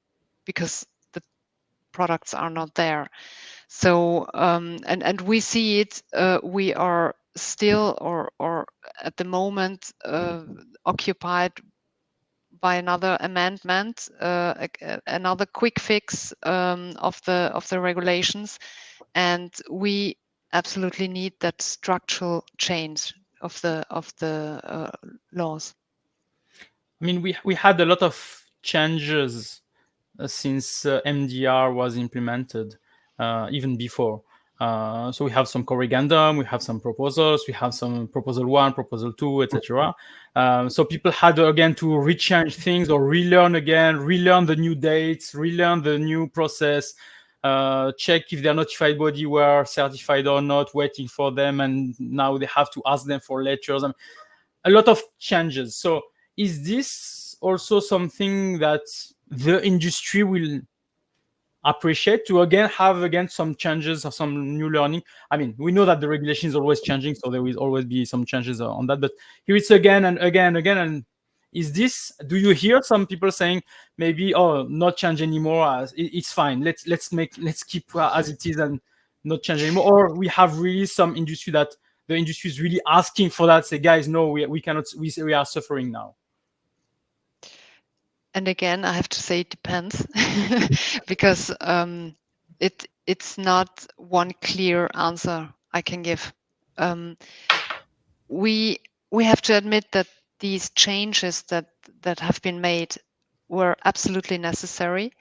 because the products are not there. So and we see it, we are still or at the moment occupied by another amendment, another quick fix of the regulations, and we absolutely need that structural change of the laws. I mean, we had a lot of changes since MDR was implemented, even before. So we have some corrigendum, we have some proposals, we have some proposal 1, proposal 2, etc. So people had again to rechange things or relearn again, relearn the new dates, relearn the new process, check if their notified body were certified or not, waiting for them, and now they have to ask them for letters. I mean, a lot of changes. So is this also something that the industry will appreciate, to again have some changes or some new learning? I mean, we know that the regulation is always changing, so there will always be some changes on that, but here it's again and again. And is this, do you hear some people saying maybe, oh, not change anymore, it's fine, let's keep as it is and not change anymore? Or we have really some industry that the industry is really asking for that, say, guys, no, we cannot, we are suffering now? And again, I have to say it depends, because it's not one clear answer I can give. We have to admit that these changes that have been made were absolutely necessary,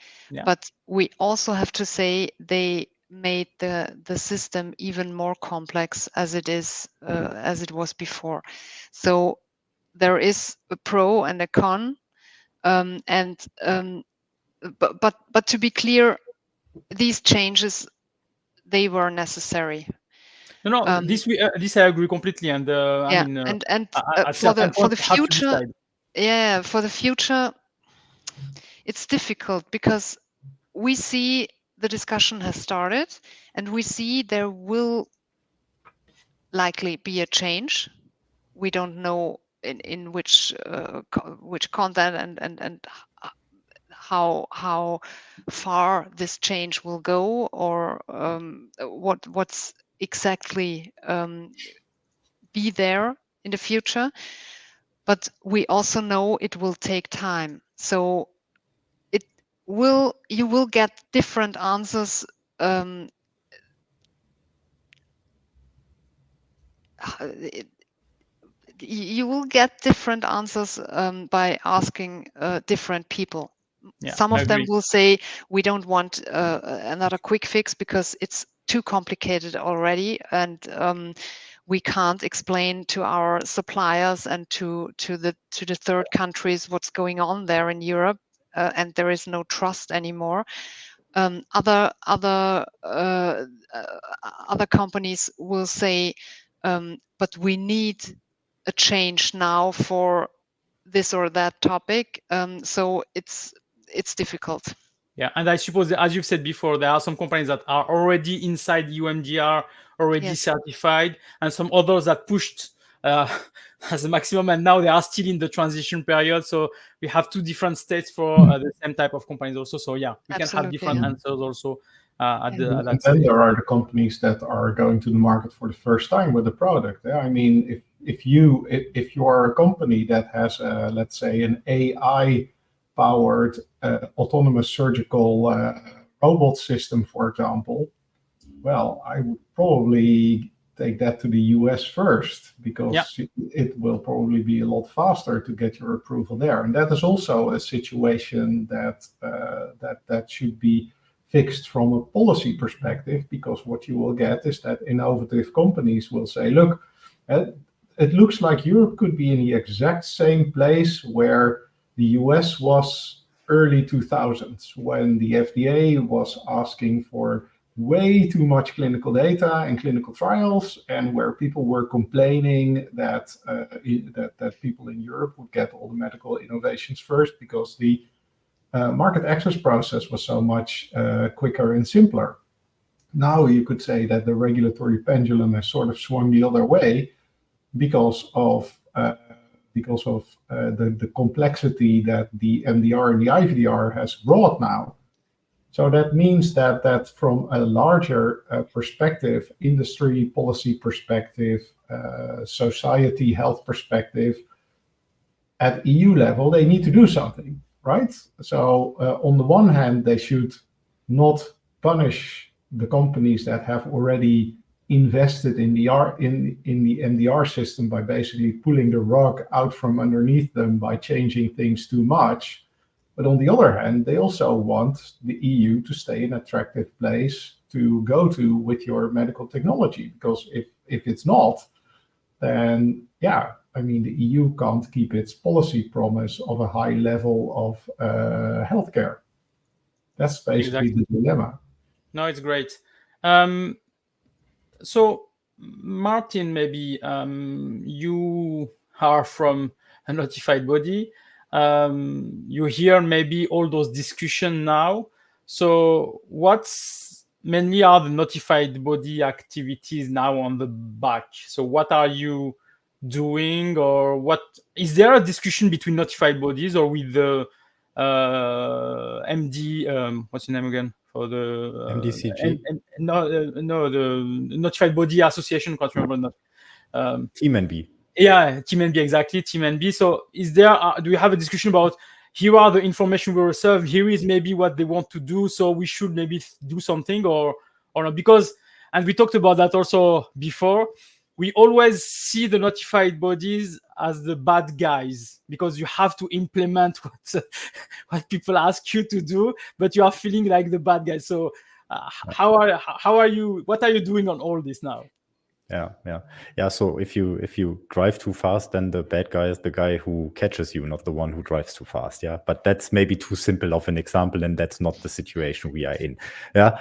but we also have to say they made the system even more complex as it was before. So there is a pro and a con. But to be clear, these changes, they were necessary. No, this I agree completely. And I mean, for the future, for the future, it's difficult because we see the discussion has started, and we see there will likely be a change. We don't know in which content and how far this change will go, or what's exactly be there in the future. But we also know it will take time. So you will get different answers. You will get different answers by asking different people. Some of them will say, we don't want another quick fix because it's too complicated already, and we can't explain to our suppliers and to the third countries what's going on there in Europe, and there is no trust anymore. Other companies will say, but we need a change now for this or that topic. So it's difficult. Yeah, and I suppose, as you've said before, there are some companies that are already inside EU MDR, already certified, and some others that pushed as a maximum, and now they are still in the transition period. So we have two different states for the same type of companies also. So yeah, we can have different answers also. And then there are the companies that are going to the market for the first time with the product. I mean, if you are a company that has, let's say, an AI-powered autonomous surgical robot system, for example, well, I would probably take that to the US first, because it will probably be a lot faster to get your approval there. And that is also a situation that that should be fixed from a policy perspective, because what you will get is that innovative companies will say, look, it looks like Europe could be in the exact same place where the US was early 2000s, when the FDA was asking for way too much clinical data and clinical trials, and where people were complaining that that people in Europe would get all the medical innovations first because the market access process was so much quicker and simpler. Now you could say that the regulatory pendulum has sort of swung the other way because of the complexity that the MDR and the IVDR has brought now. So that means that from a larger perspective, industry policy perspective, society health perspective, at EU level, they need to do something, right? So on the one hand, they should not punish the companies that have already invested in the MDR system by basically pulling the rug out from underneath them by changing things too much. But on the other hand, they also want the EU to stay an attractive place to go to with your medical technology, because if it's not, then yeah, I mean, the EU can't keep its policy promise of a high level of healthcare. That's basically the dilemma. No, it's great. So, Martin, maybe you are from a notified body. You hear maybe all those discussions now. So, what's mainly are the notified body activities now on the back? So, what are you doing, or what is there a discussion between notified bodies or with the MD? What's the name again? For the MDCG? no, the Notified Body Association, can't remember. Team NB. Yeah, Team NB, exactly, Team NB. So is there, do we have a discussion about, here are the information we receive, here is maybe what they want to do, so we should maybe do something or not? Because, and we talked about that also before, we always see the notified bodies as the bad guys, because you have to implement what people ask you to do, but you are feeling like the bad guy. So how are you, what are you doing on all this now? Yeah. So if you drive too fast, then the bad guy is the guy who catches you, not the one who drives too fast. Yeah, but that's maybe too simple of an example, and that's not the situation we are in. Yeah.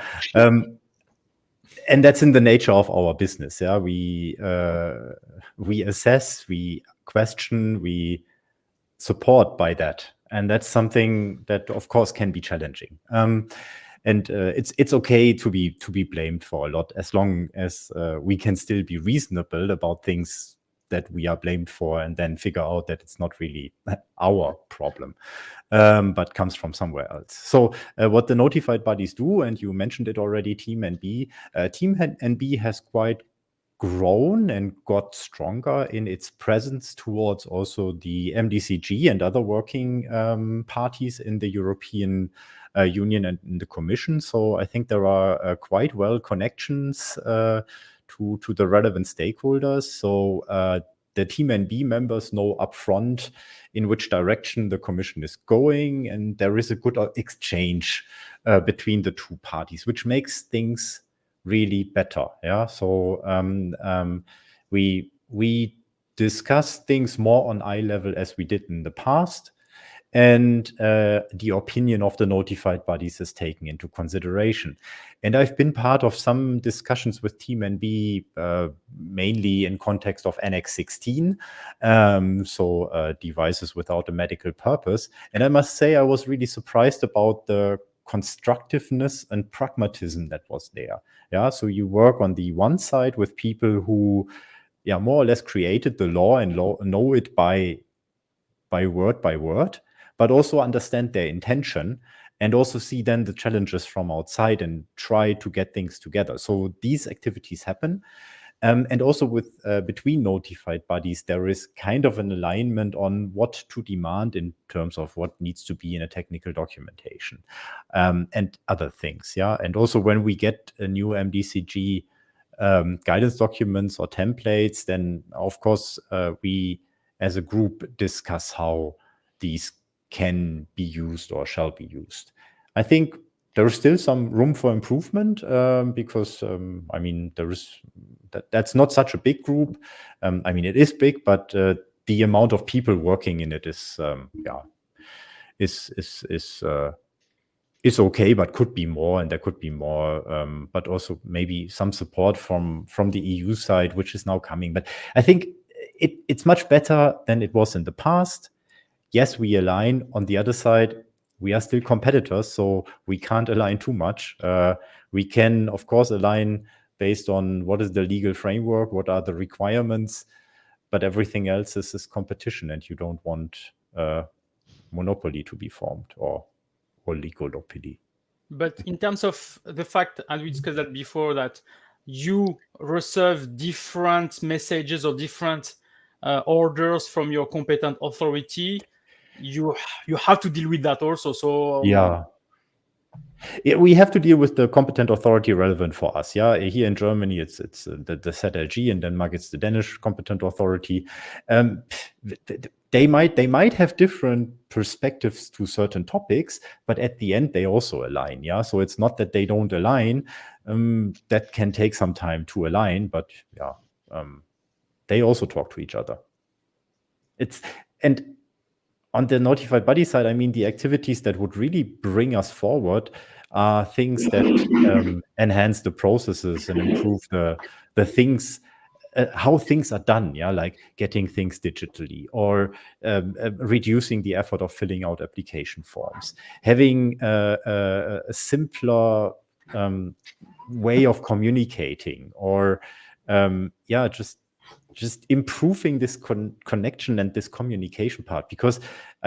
And that's in the nature of our business. Yeah, we assess, we question, we support by that, and that's something that, of course, can be challenging. And it's okay to be blamed for a lot, as long as we can still be reasonable about things that we are blamed for, and then figure out that it's not really our problem, but comes from somewhere else. So what the notified bodies do, and you mentioned it already, Team NB. Team NB has quite grown and got stronger in its presence towards also the MDCG and other working parties in the European Union and in the Commission. So I think there are quite well connections to the relevant stakeholders. So the Team NB members know upfront in which direction the Commission is going, and there is a good exchange between the two parties, which makes things really better. Yeah. So we discuss things more on eye level as we did in the past, and the opinion of the notified bodies is taken into consideration. And I've been part of some discussions with Team NB, mainly in context of Annex 16, so devices without a medical purpose. And I must say, I was really surprised about the constructiveness and pragmatism that was there. Yeah, so you work on the one side with people who, more or less created the law and know it by word, but also understand their intention, and also see then the challenges from outside and try to get things together. So these activities happen. And also with between notified bodies, there is kind of an alignment on what to demand in terms of what needs to be in a technical documentation and other things. Yeah, and also when we get a new MDCG guidance documents or templates, then of course we as a group discuss how these can be used or shall be used. I think there is still some room for improvement because I mean, there is that's not such a big group. I mean, it is big, but the amount of people working in it is okay, but could be more, and there could be more, but also maybe some support from the EU side, which is now coming. But I think it's much better than it was in the past. Yes, we align. On the other side, we are still competitors, so we can't align too much. We can, of course, align based on what is the legal framework, what are the requirements, but everything else is competition, and you don't want monopoly to be formed or oligopoly. But in terms of the fact, and we discussed that before, that you receive different messages or different orders from your competent authority, you have to deal with that also. So Yeah, we have to deal with the competent authority relevant for us. Yeah, here in Germany, it's the ZLG. In Denmark, it's the Danish competent authority. They might have different perspectives to certain topics, but at the end, they also align. Yeah, so it's not that they don't align. That can take some time to align, but yeah, they also talk to each other. And on the notified body side, I mean, the activities that would really bring us forward are things that enhance the processes and improve the things, how things are done. Yeah, like getting things digitally, or reducing the effort of filling out application forms, having a simpler way of communicating, or just improving this connection and this communication part. Because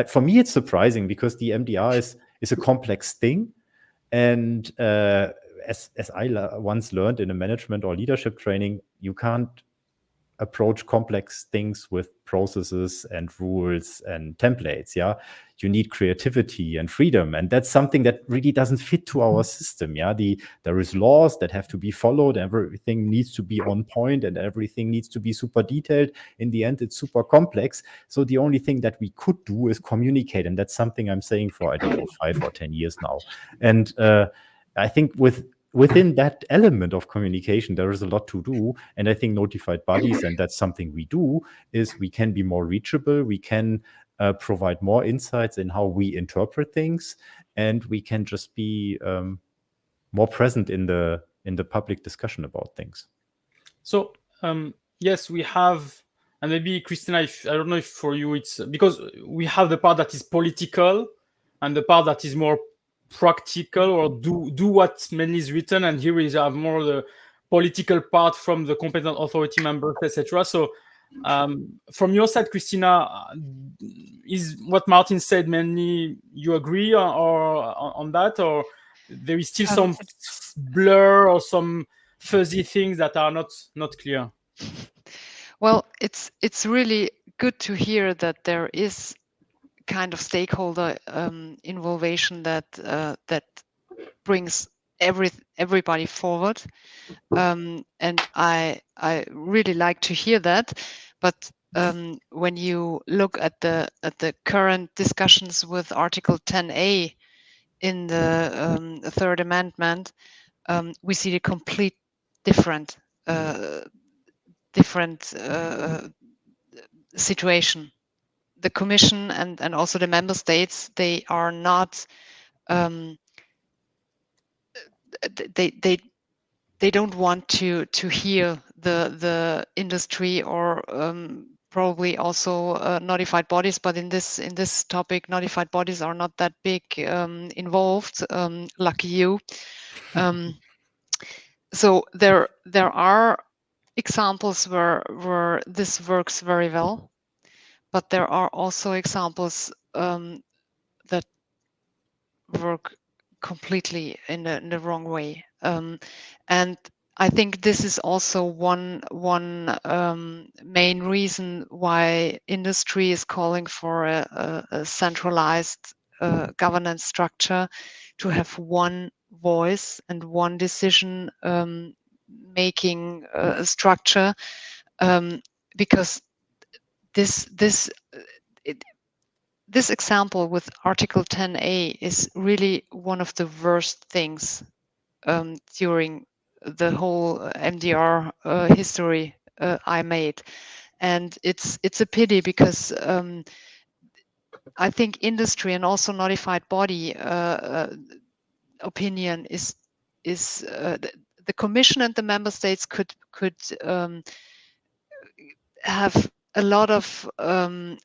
for me, it's surprising, because the MDR is a complex thing. And as I once learned in a management or leadership training, you can't approach complex things with processes and rules and templates. Yeah, you need creativity and freedom, and that's something that really doesn't fit to our system. Yeah, there is laws that have to be followed, everything needs to be on point, and everything needs to be super detailed. In the end, it's super complex. So the only thing that we could do is communicate, and that's something I'm saying for, I don't know, 5 or 10 years now. And I think within that element of communication, there is a lot to do. And I think notified bodies, and that's something we do, is we can be more reachable. We can provide more insights in how we interpret things, and we can just be more present in the public discussion about things. So yes, we have, and maybe Christina, I don't know if for you it's because we have the part that is political and the part that is more practical, or do what mainly is written, and here we have more the political part from the competent authority members, etc. So from your side, Christina, is what Martin said mainly you agree on that, or there is still some blur or some fuzzy things that are not clear? Well, it's really good to hear that there is kind of stakeholder involvement that brings everybody forward, and I really like to hear that. But when you look at the current discussions with Article 10A in the Third Amendment, we see a complete different situation. The Commission and also the member states, they are not they don't want to hear the industry, or probably also notified bodies, but in this topic, notified bodies are not that big involved. Lucky you. So there are examples where this works very well, but there are also examples that work completely in the wrong way. And I think this is also one main reason why industry is calling for a centralized governance structure, to have one voice and one decision making structure, because this example with Article 10A is really one of the worst things during the whole MDR history I made, and it's a pity, because I think industry and also notified body opinion is the Commission and the member states could have a lot of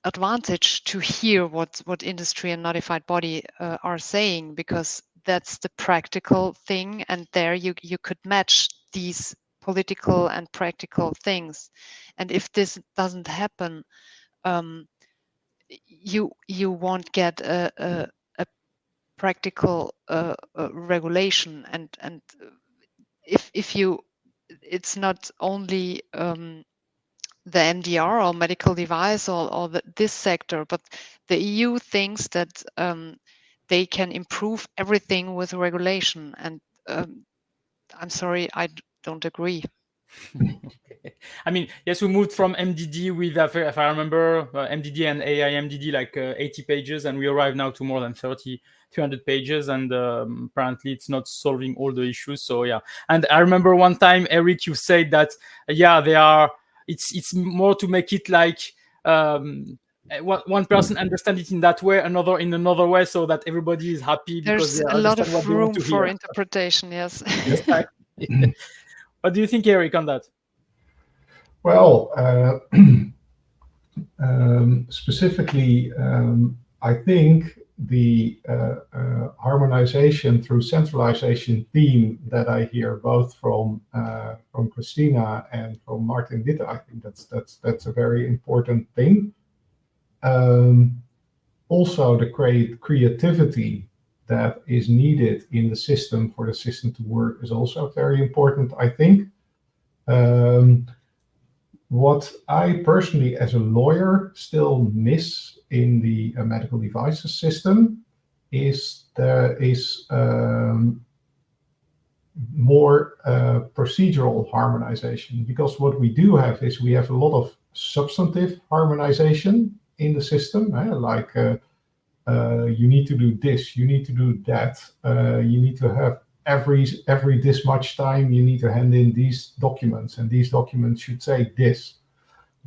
advantage to hear what industry and notified body are saying, because that's the practical thing, and there you could match these political and practical things. And if this doesn't happen, you won't get a practical regulation, and if you, it's not only the MDR or medical device or this sector, but the EU thinks that they can improve everything with regulation. And I'm sorry, I don't agree. Okay. I mean, yes, we moved from MDD with, if I remember, MDD and AI MDD, like 80 pages, and we arrive now to more than 300 pages, and apparently it's not solving all the issues. So yeah, and I remember one time, Erik, you said that it's more to make it like one person understand it in that way, another in another way, so that everybody is happy because there's they a lot understand of what they want room to for hear. interpretation. Yes. Yes. What do you think, Erik, on that? Well, specifically, I think the harmonization through centralization theme that I hear both from Christina and from Martin Witte, I think that's a very important thing. Also, the creativity that is needed in the system for the system to work is also very important, I think. What I personally, as a lawyer, still miss in the medical devices system is more procedural harmonization, because what we do have is we have a lot of substantive harmonization in the system, like you need to do this, you need to do that, you need to have every this much time you need to hand in these documents, and these documents should say this.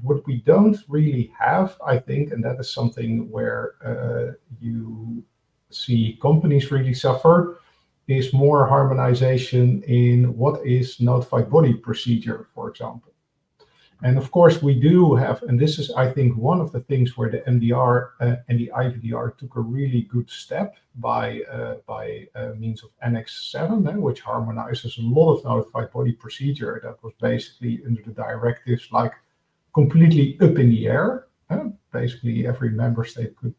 What we don't really have, I think, and that is something where you see companies really suffer, is more harmonization in what is notified body procedure, for example. And of course, we do have, and this is, I think, one of the things where the MDR and the IVDR took a really good step by means of Annex 7, which harmonizes a lot of notified body procedure that was basically under the directives, like completely up in the air. Basically, every member state could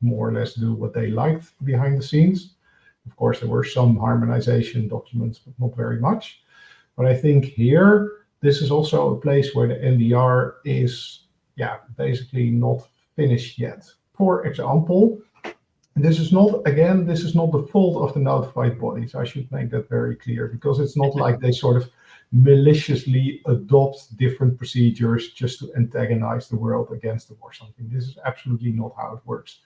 more or less do what they liked behind the scenes. Of course, there were some harmonization documents, but not very much. But I think here, this is also a place where the MDR is, basically not finished yet. For example, this is not the fault of the notified bodies. I should make that very clear, because it's not like they sort of maliciously adopt different procedures just to antagonize the world against them or something. This is absolutely not how it works.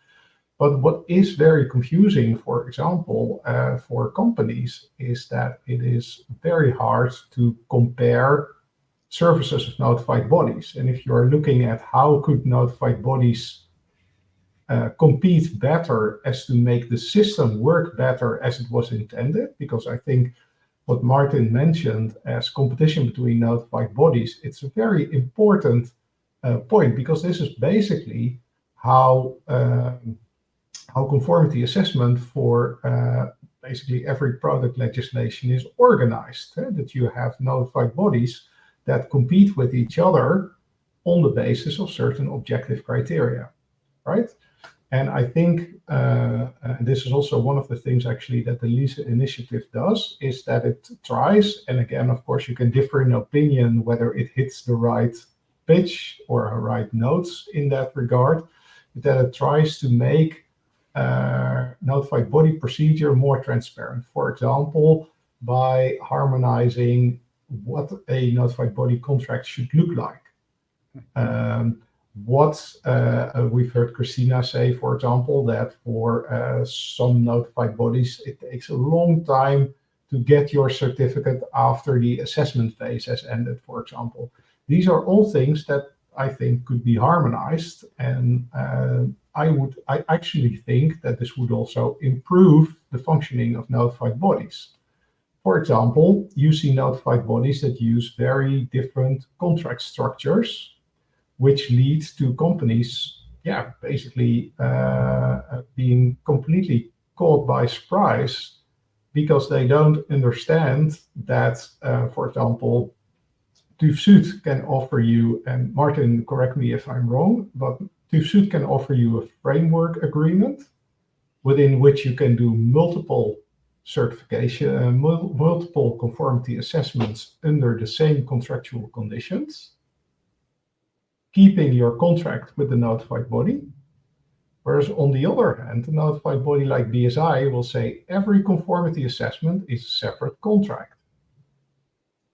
But what is very confusing, for example, for companies, is that it is very hard to compare services of notified bodies. And if you are looking at how could notified bodies compete better as to make the system work better as it was intended, because I think what Martin mentioned as competition between notified bodies, it's a very important point, because this is basically how conformity assessment for basically every product legislation is organized, that you have notified bodies that compete with each other on the basis of certain objective criteria, right? And I think this is also one of the things actually that the Liese initiative does, is that it tries, and again, of course, you can differ in opinion whether it hits the right pitch or right notes in that regard, that it tries to make notified body procedure more transparent. For example, by harmonizing what a notified body contract should look like. We've heard Christina say, for example, that for some notified bodies, it takes a long time to get your certificate after the assessment phase has ended, for example. These are all things that I think could be harmonized, and I actually think that this would also improve the functioning of notified bodies. For example, you see notified bodies that use very different contract structures, which leads to companies, basically being completely caught by surprise, because they don't understand that, for example, TÜV can offer you, and Martin, correct me if I'm wrong, but TÜV can offer you a framework agreement within which you can do multiple certification, multiple conformity assessments under the same contractual conditions, keeping your contract with the notified body. Whereas on the other hand, a notified body like BSI will say every conformity assessment is a separate contract,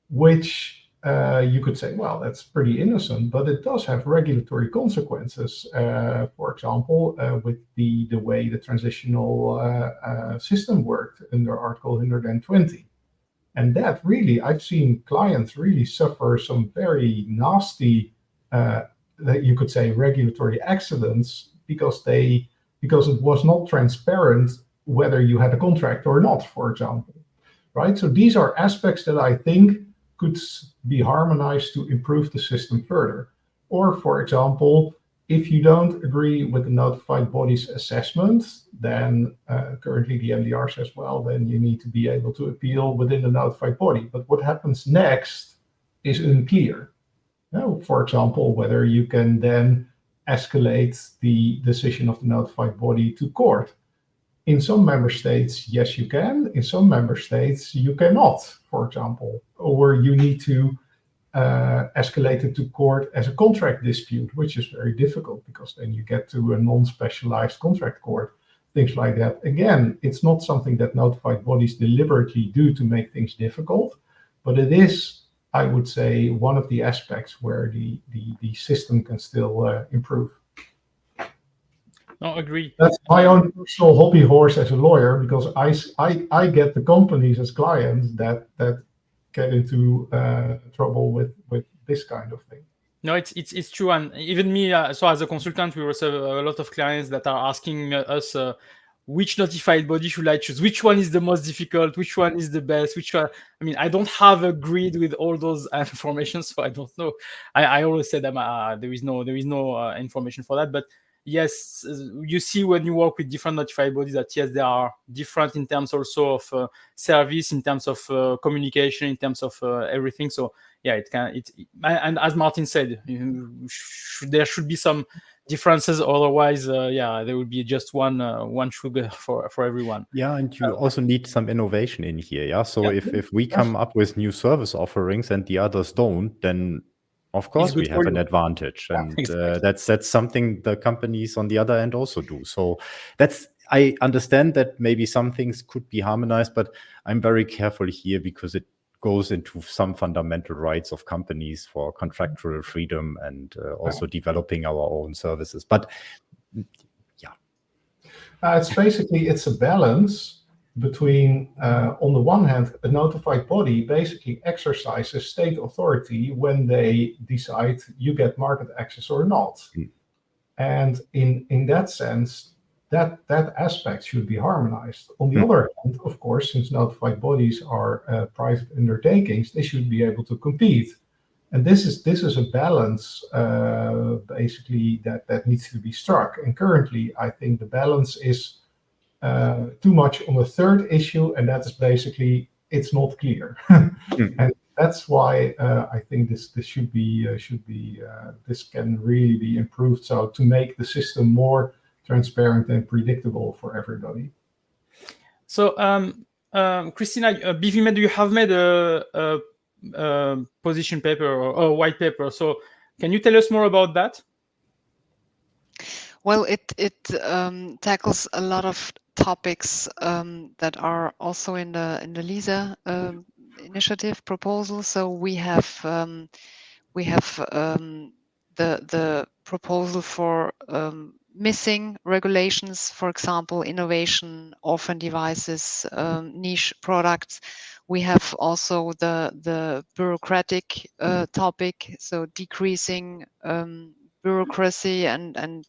which you could say, well, that's pretty innocent, but it does have regulatory consequences. For example, with the way the transitional system worked under Article 120. And that really, I've seen clients really suffer some very nasty, that you could say, regulatory accidents because it was not transparent whether you had a contract or not, for example, right? So these are aspects that I think could be harmonized to improve the system further. Or, for example, if you don't agree with the notified body's assessment, then currently the MDR says, well, then you need to be able to appeal within the notified body. But what happens next is unclear. Now, for example, whether you can then escalate the decision of the notified body to court. In some member states, yes, you can. In some member states, you cannot, for example, or you need to escalate it to court as a contract dispute, which is very difficult because then you get to a non-specialized contract court, things like that. Again, it's not something that notified bodies deliberately do to make things difficult, but it is, I would say, one of the aspects where the system can still improve. No, agree. That's my own personal hobby horse as a lawyer, because I get the companies as clients that get into trouble with this kind of thing. No, it's true, and even me. So as a consultant, we also have a lot of clients that are asking us which notified body should I choose, which one is the most difficult, which one is the best, which one. I mean, I don't have agreed with all those information, so I don't know. I always say that there is no information for that, but. Yes, you see when you work with different notified bodies that yes, they are different in terms also of service, in terms of communication, in terms of everything. So yeah, and as Martin said, there should be some differences. Otherwise, there will be just one sugar for everyone. Yeah, and you also need some innovation in here. Yeah, so if we come up with new service offerings and the others don't, then of course we have an advantage, and exactly. That's something the companies on the other end also do. So I understand that maybe some things could be harmonized, but I'm very careful here because it goes into some fundamental rights of companies for contractual freedom and also developing our own services. But yeah, it's a balance between, on the one hand, a notified body basically exercises state authority when they decide you get market access or not. And in that sense, that aspect should be harmonized. On the other hand, of course, since notified bodies are private undertakings, they should be able to compete. And this is a balance basically that needs to be struck. And currently, I think the balance is too much on the third issue, and that is basically it's not clear. And that's why I think this should be this can really be improved, so to make the system more transparent and predictable for everybody. So Christina, BVMed, you have made a position paper or a white paper, so can you tell us more about that? Well, it tackles a lot of topics that are also in the Liese initiative proposal. So we have the proposal for missing regulations, for example, innovation, orphan devices, niche products. We have also the bureaucratic topic, so decreasing bureaucracy and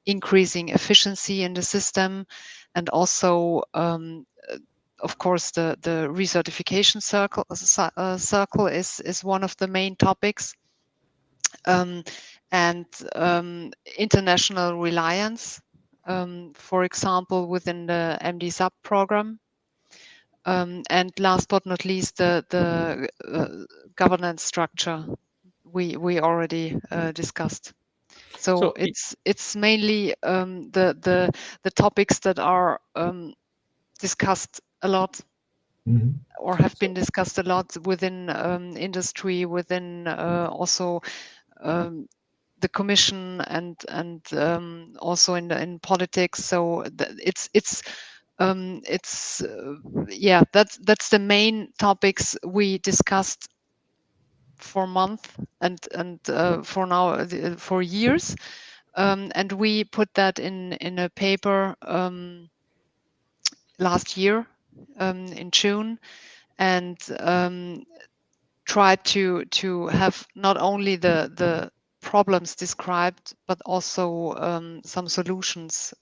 increasing efficiency in the system, and also of course the recertification circle is one of the main topics, and international reliance, for example within the MD sub program, and last but not least the governance structure we already discussed. So it's mainly the topics that are discussed a lot, or have been discussed a lot within industry, within also the Commission and also in politics. So yeah, that's the main topics we discussed for months and for now for years, and we put that in a paper last year in June, and tried to have not only the problems described but also some solutions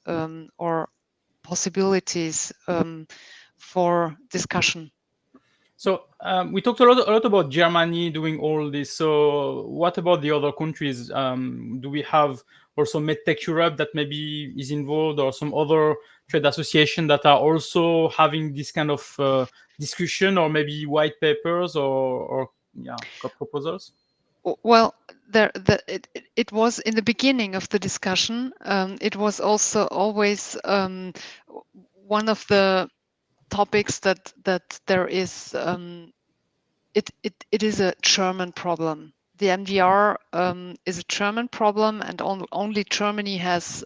or possibilities for discussion. So we talked a lot about Germany doing all this. So what about the other countries? Do we have also MedTech Europe that maybe is involved, or some other trade association that are also having this kind of discussion, or maybe white papers or proposals? Well, it was in the beginning of the discussion. It was also always one of the topics that there is. It is a German problem. The MDR is a German problem, and only Germany has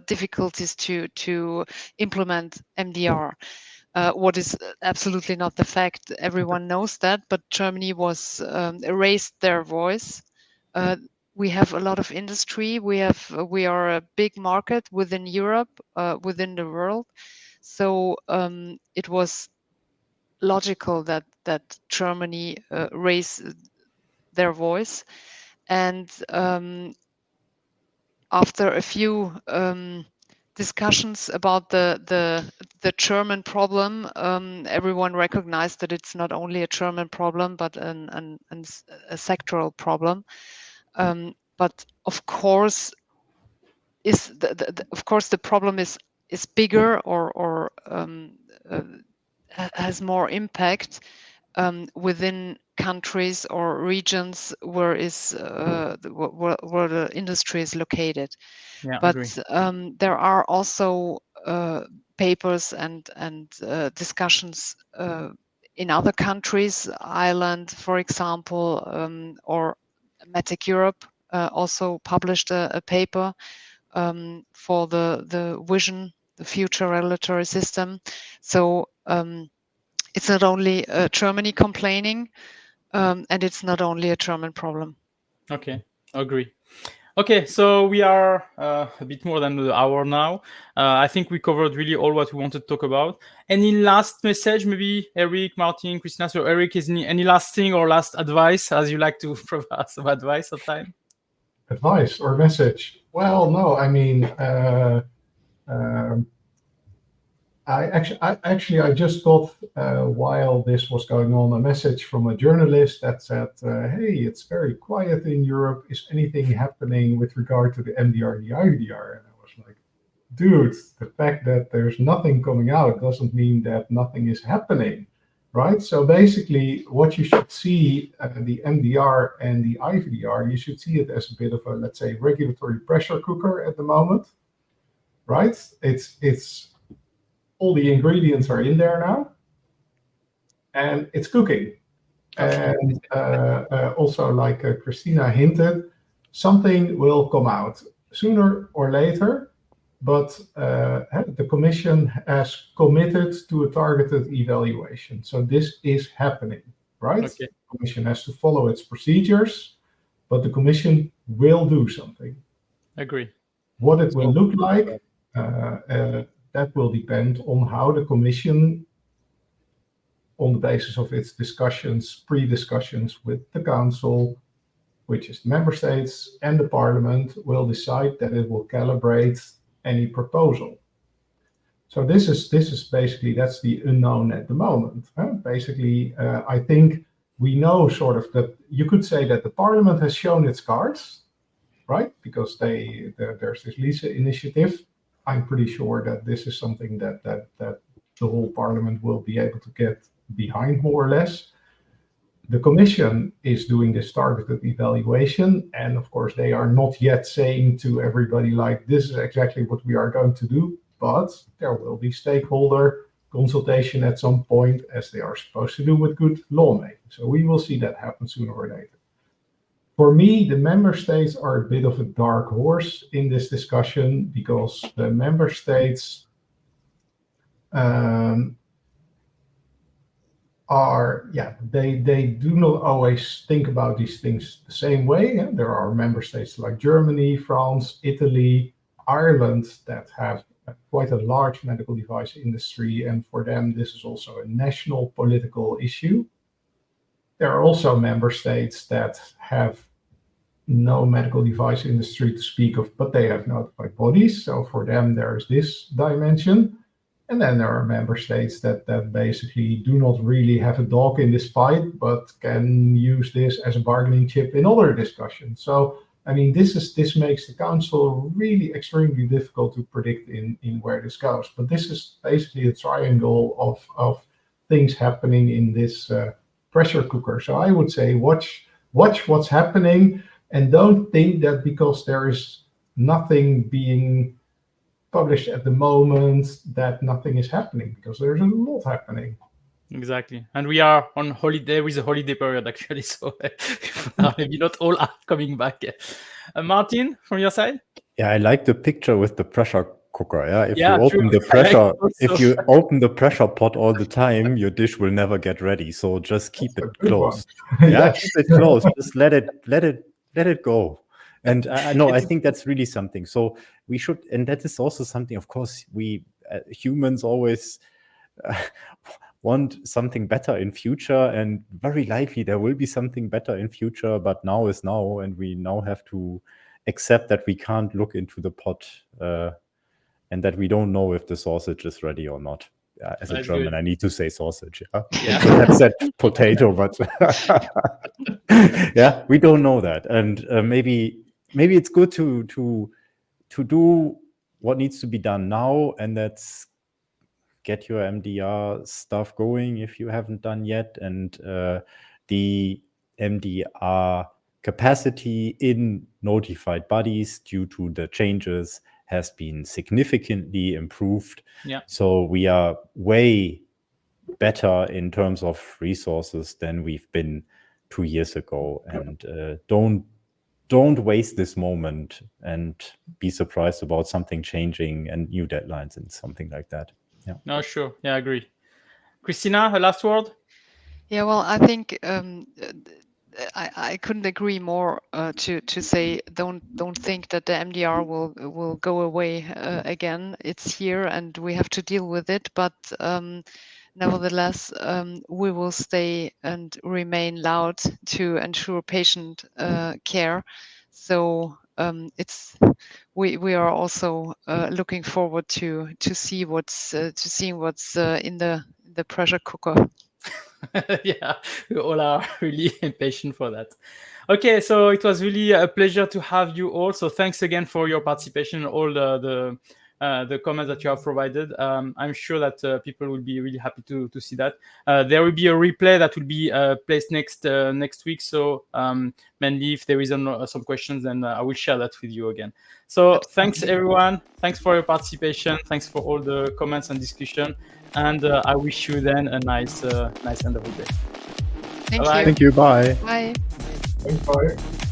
difficulties to implement MDR. What is absolutely not the fact. Everyone knows that, but Germany was raised their voice. We have a lot of industry. We are a big market within Europe, within the world. So it was logical that Germany raised their voice, and after a few discussions about the German problem, everyone recognized that it's not only a German problem but a sectoral problem. But of course, the problem is bigger or has more impact within countries or regions where the industry is located. Yeah, but there are also papers and discussions in other countries. Ireland, for example, or MedTech Europe also published a paper for the vision, the future regulatory system. So it's not only Germany complaining, and it's not only a German problem. Okay, agree. Okay, so we are a bit more than an hour now. I think we covered really all what we wanted to talk about. Any last message, maybe Erik, Martin, Christina? So Erik, is any last thing or last advice, as you like to provide some advice at time? Advice or message? Well, no, I mean, I just got, while this was going on, a message from a journalist that said, hey, it's very quiet in Europe. Is anything happening with regard to the MDR and the IVDR? And I was like, dude, the fact that there's nothing coming out doesn't mean that nothing is happening, right? So basically, what you should see, the MDR and the IVDR, you should see it as a bit of a, let's say, regulatory pressure cooker at the moment, right? It's all the ingredients are in there now, and it's cooking. And also, like Christina hinted, something will come out sooner or later, but the Commission has committed to a targeted evaluation. So this is happening, right? Okay. The Commission has to follow its procedures, but the Commission will do something. Agree. What it will look like, that will depend on how the Commission, on the basis of its discussions, pre-discussions with the Council, which is the Member States, and the Parliament, will decide that it will calibrate any proposal. So this is basically, that's the unknown at the moment. Basically, I think we know sort of that you could say that the Parliament has shown its cards, right? Because there's this Liese initiative. I'm pretty sure that this is something that the whole Parliament will be able to get behind, more or less. The Commission is doing this targeted evaluation, and of course they are not yet saying to everybody like, this is exactly what we are going to do, but there will be stakeholder consultation at some point, as they are supposed to do with good lawmaking. So we will see that happen sooner or later. For me, the member states are a bit of a dark horse in this discussion because the member states they do not always think about these things the same way. Yeah? There are member states like Germany, France, Italy, Ireland that have quite a large medical device industry, and for them this is also a national political issue. There are also member states that have no medical device industry to speak of, but they have notified bodies. So for them, there is this dimension. And then there are member states that basically do not really have a dog in this fight, but can use this as a bargaining chip in other discussions. So, I mean, this makes the council really extremely difficult to predict in where this goes. But this is basically a triangle of things happening in this pressure cooker. So I would say watch what's happening, and don't think that because there is nothing being published at the moment that nothing is happening, because there's a lot happening. Exactly. And we are on holiday with a holiday period, actually. So maybe not all are coming back. Martin, from your side? Yeah, I like the picture with the pressure cooker. Yeah, if Yeah, you open true. the pressure, Also. if you open the pressure pot all the time, your dish will never get ready. So just keep That's it a good closed. one. Yeah, Yes. keep it closed. Just let it go. And I think that's really something. So we should, and that is also something. Of course, we humans always want something better in future, and very likely there will be something better in future. But now is now, and we now have to accept that we can't look into the pot, and that we don't know if the sausage is ready or not. As That's a German, good. I need to say sausage. Yeah, Yeah. I could have said potato, but yeah, we don't know that, and maybe it's good to do what needs to be done now, and that's get your MDR stuff going if you haven't done yet, and the MDR capacity in notified bodies due to the changes has been significantly improved. Yeah. So we are way better in terms of resources than we've been 2 years ago, and don't waste this moment and be surprised about something changing and new deadlines and something like that. Yeah. No, sure. Yeah, I agree. Christina, a last word? Yeah, well, I think I couldn't agree more to say don't think that the MDR will go away again. It's here and we have to deal with it. But nevertheless, we will stay and remain loud to ensure patient care. So we are also looking forward to seeing what's in the pressure cooker. Yeah, we all are really impatient for that. Okay, so it was really a pleasure to have you all. So thanks again for your participation, all the comments that you have provided. I'm sure that people will be really happy to see that. There will be a replay that will be placed next week. So mainly if there is some questions, then I will share that with you again. So thanks everyone. Thanks for your participation. Thanks for all the comments and discussion. And I wish you then a nice end of the day. Thank Bye-bye. you. Thank you. Bye. Bye. Thanks, bye.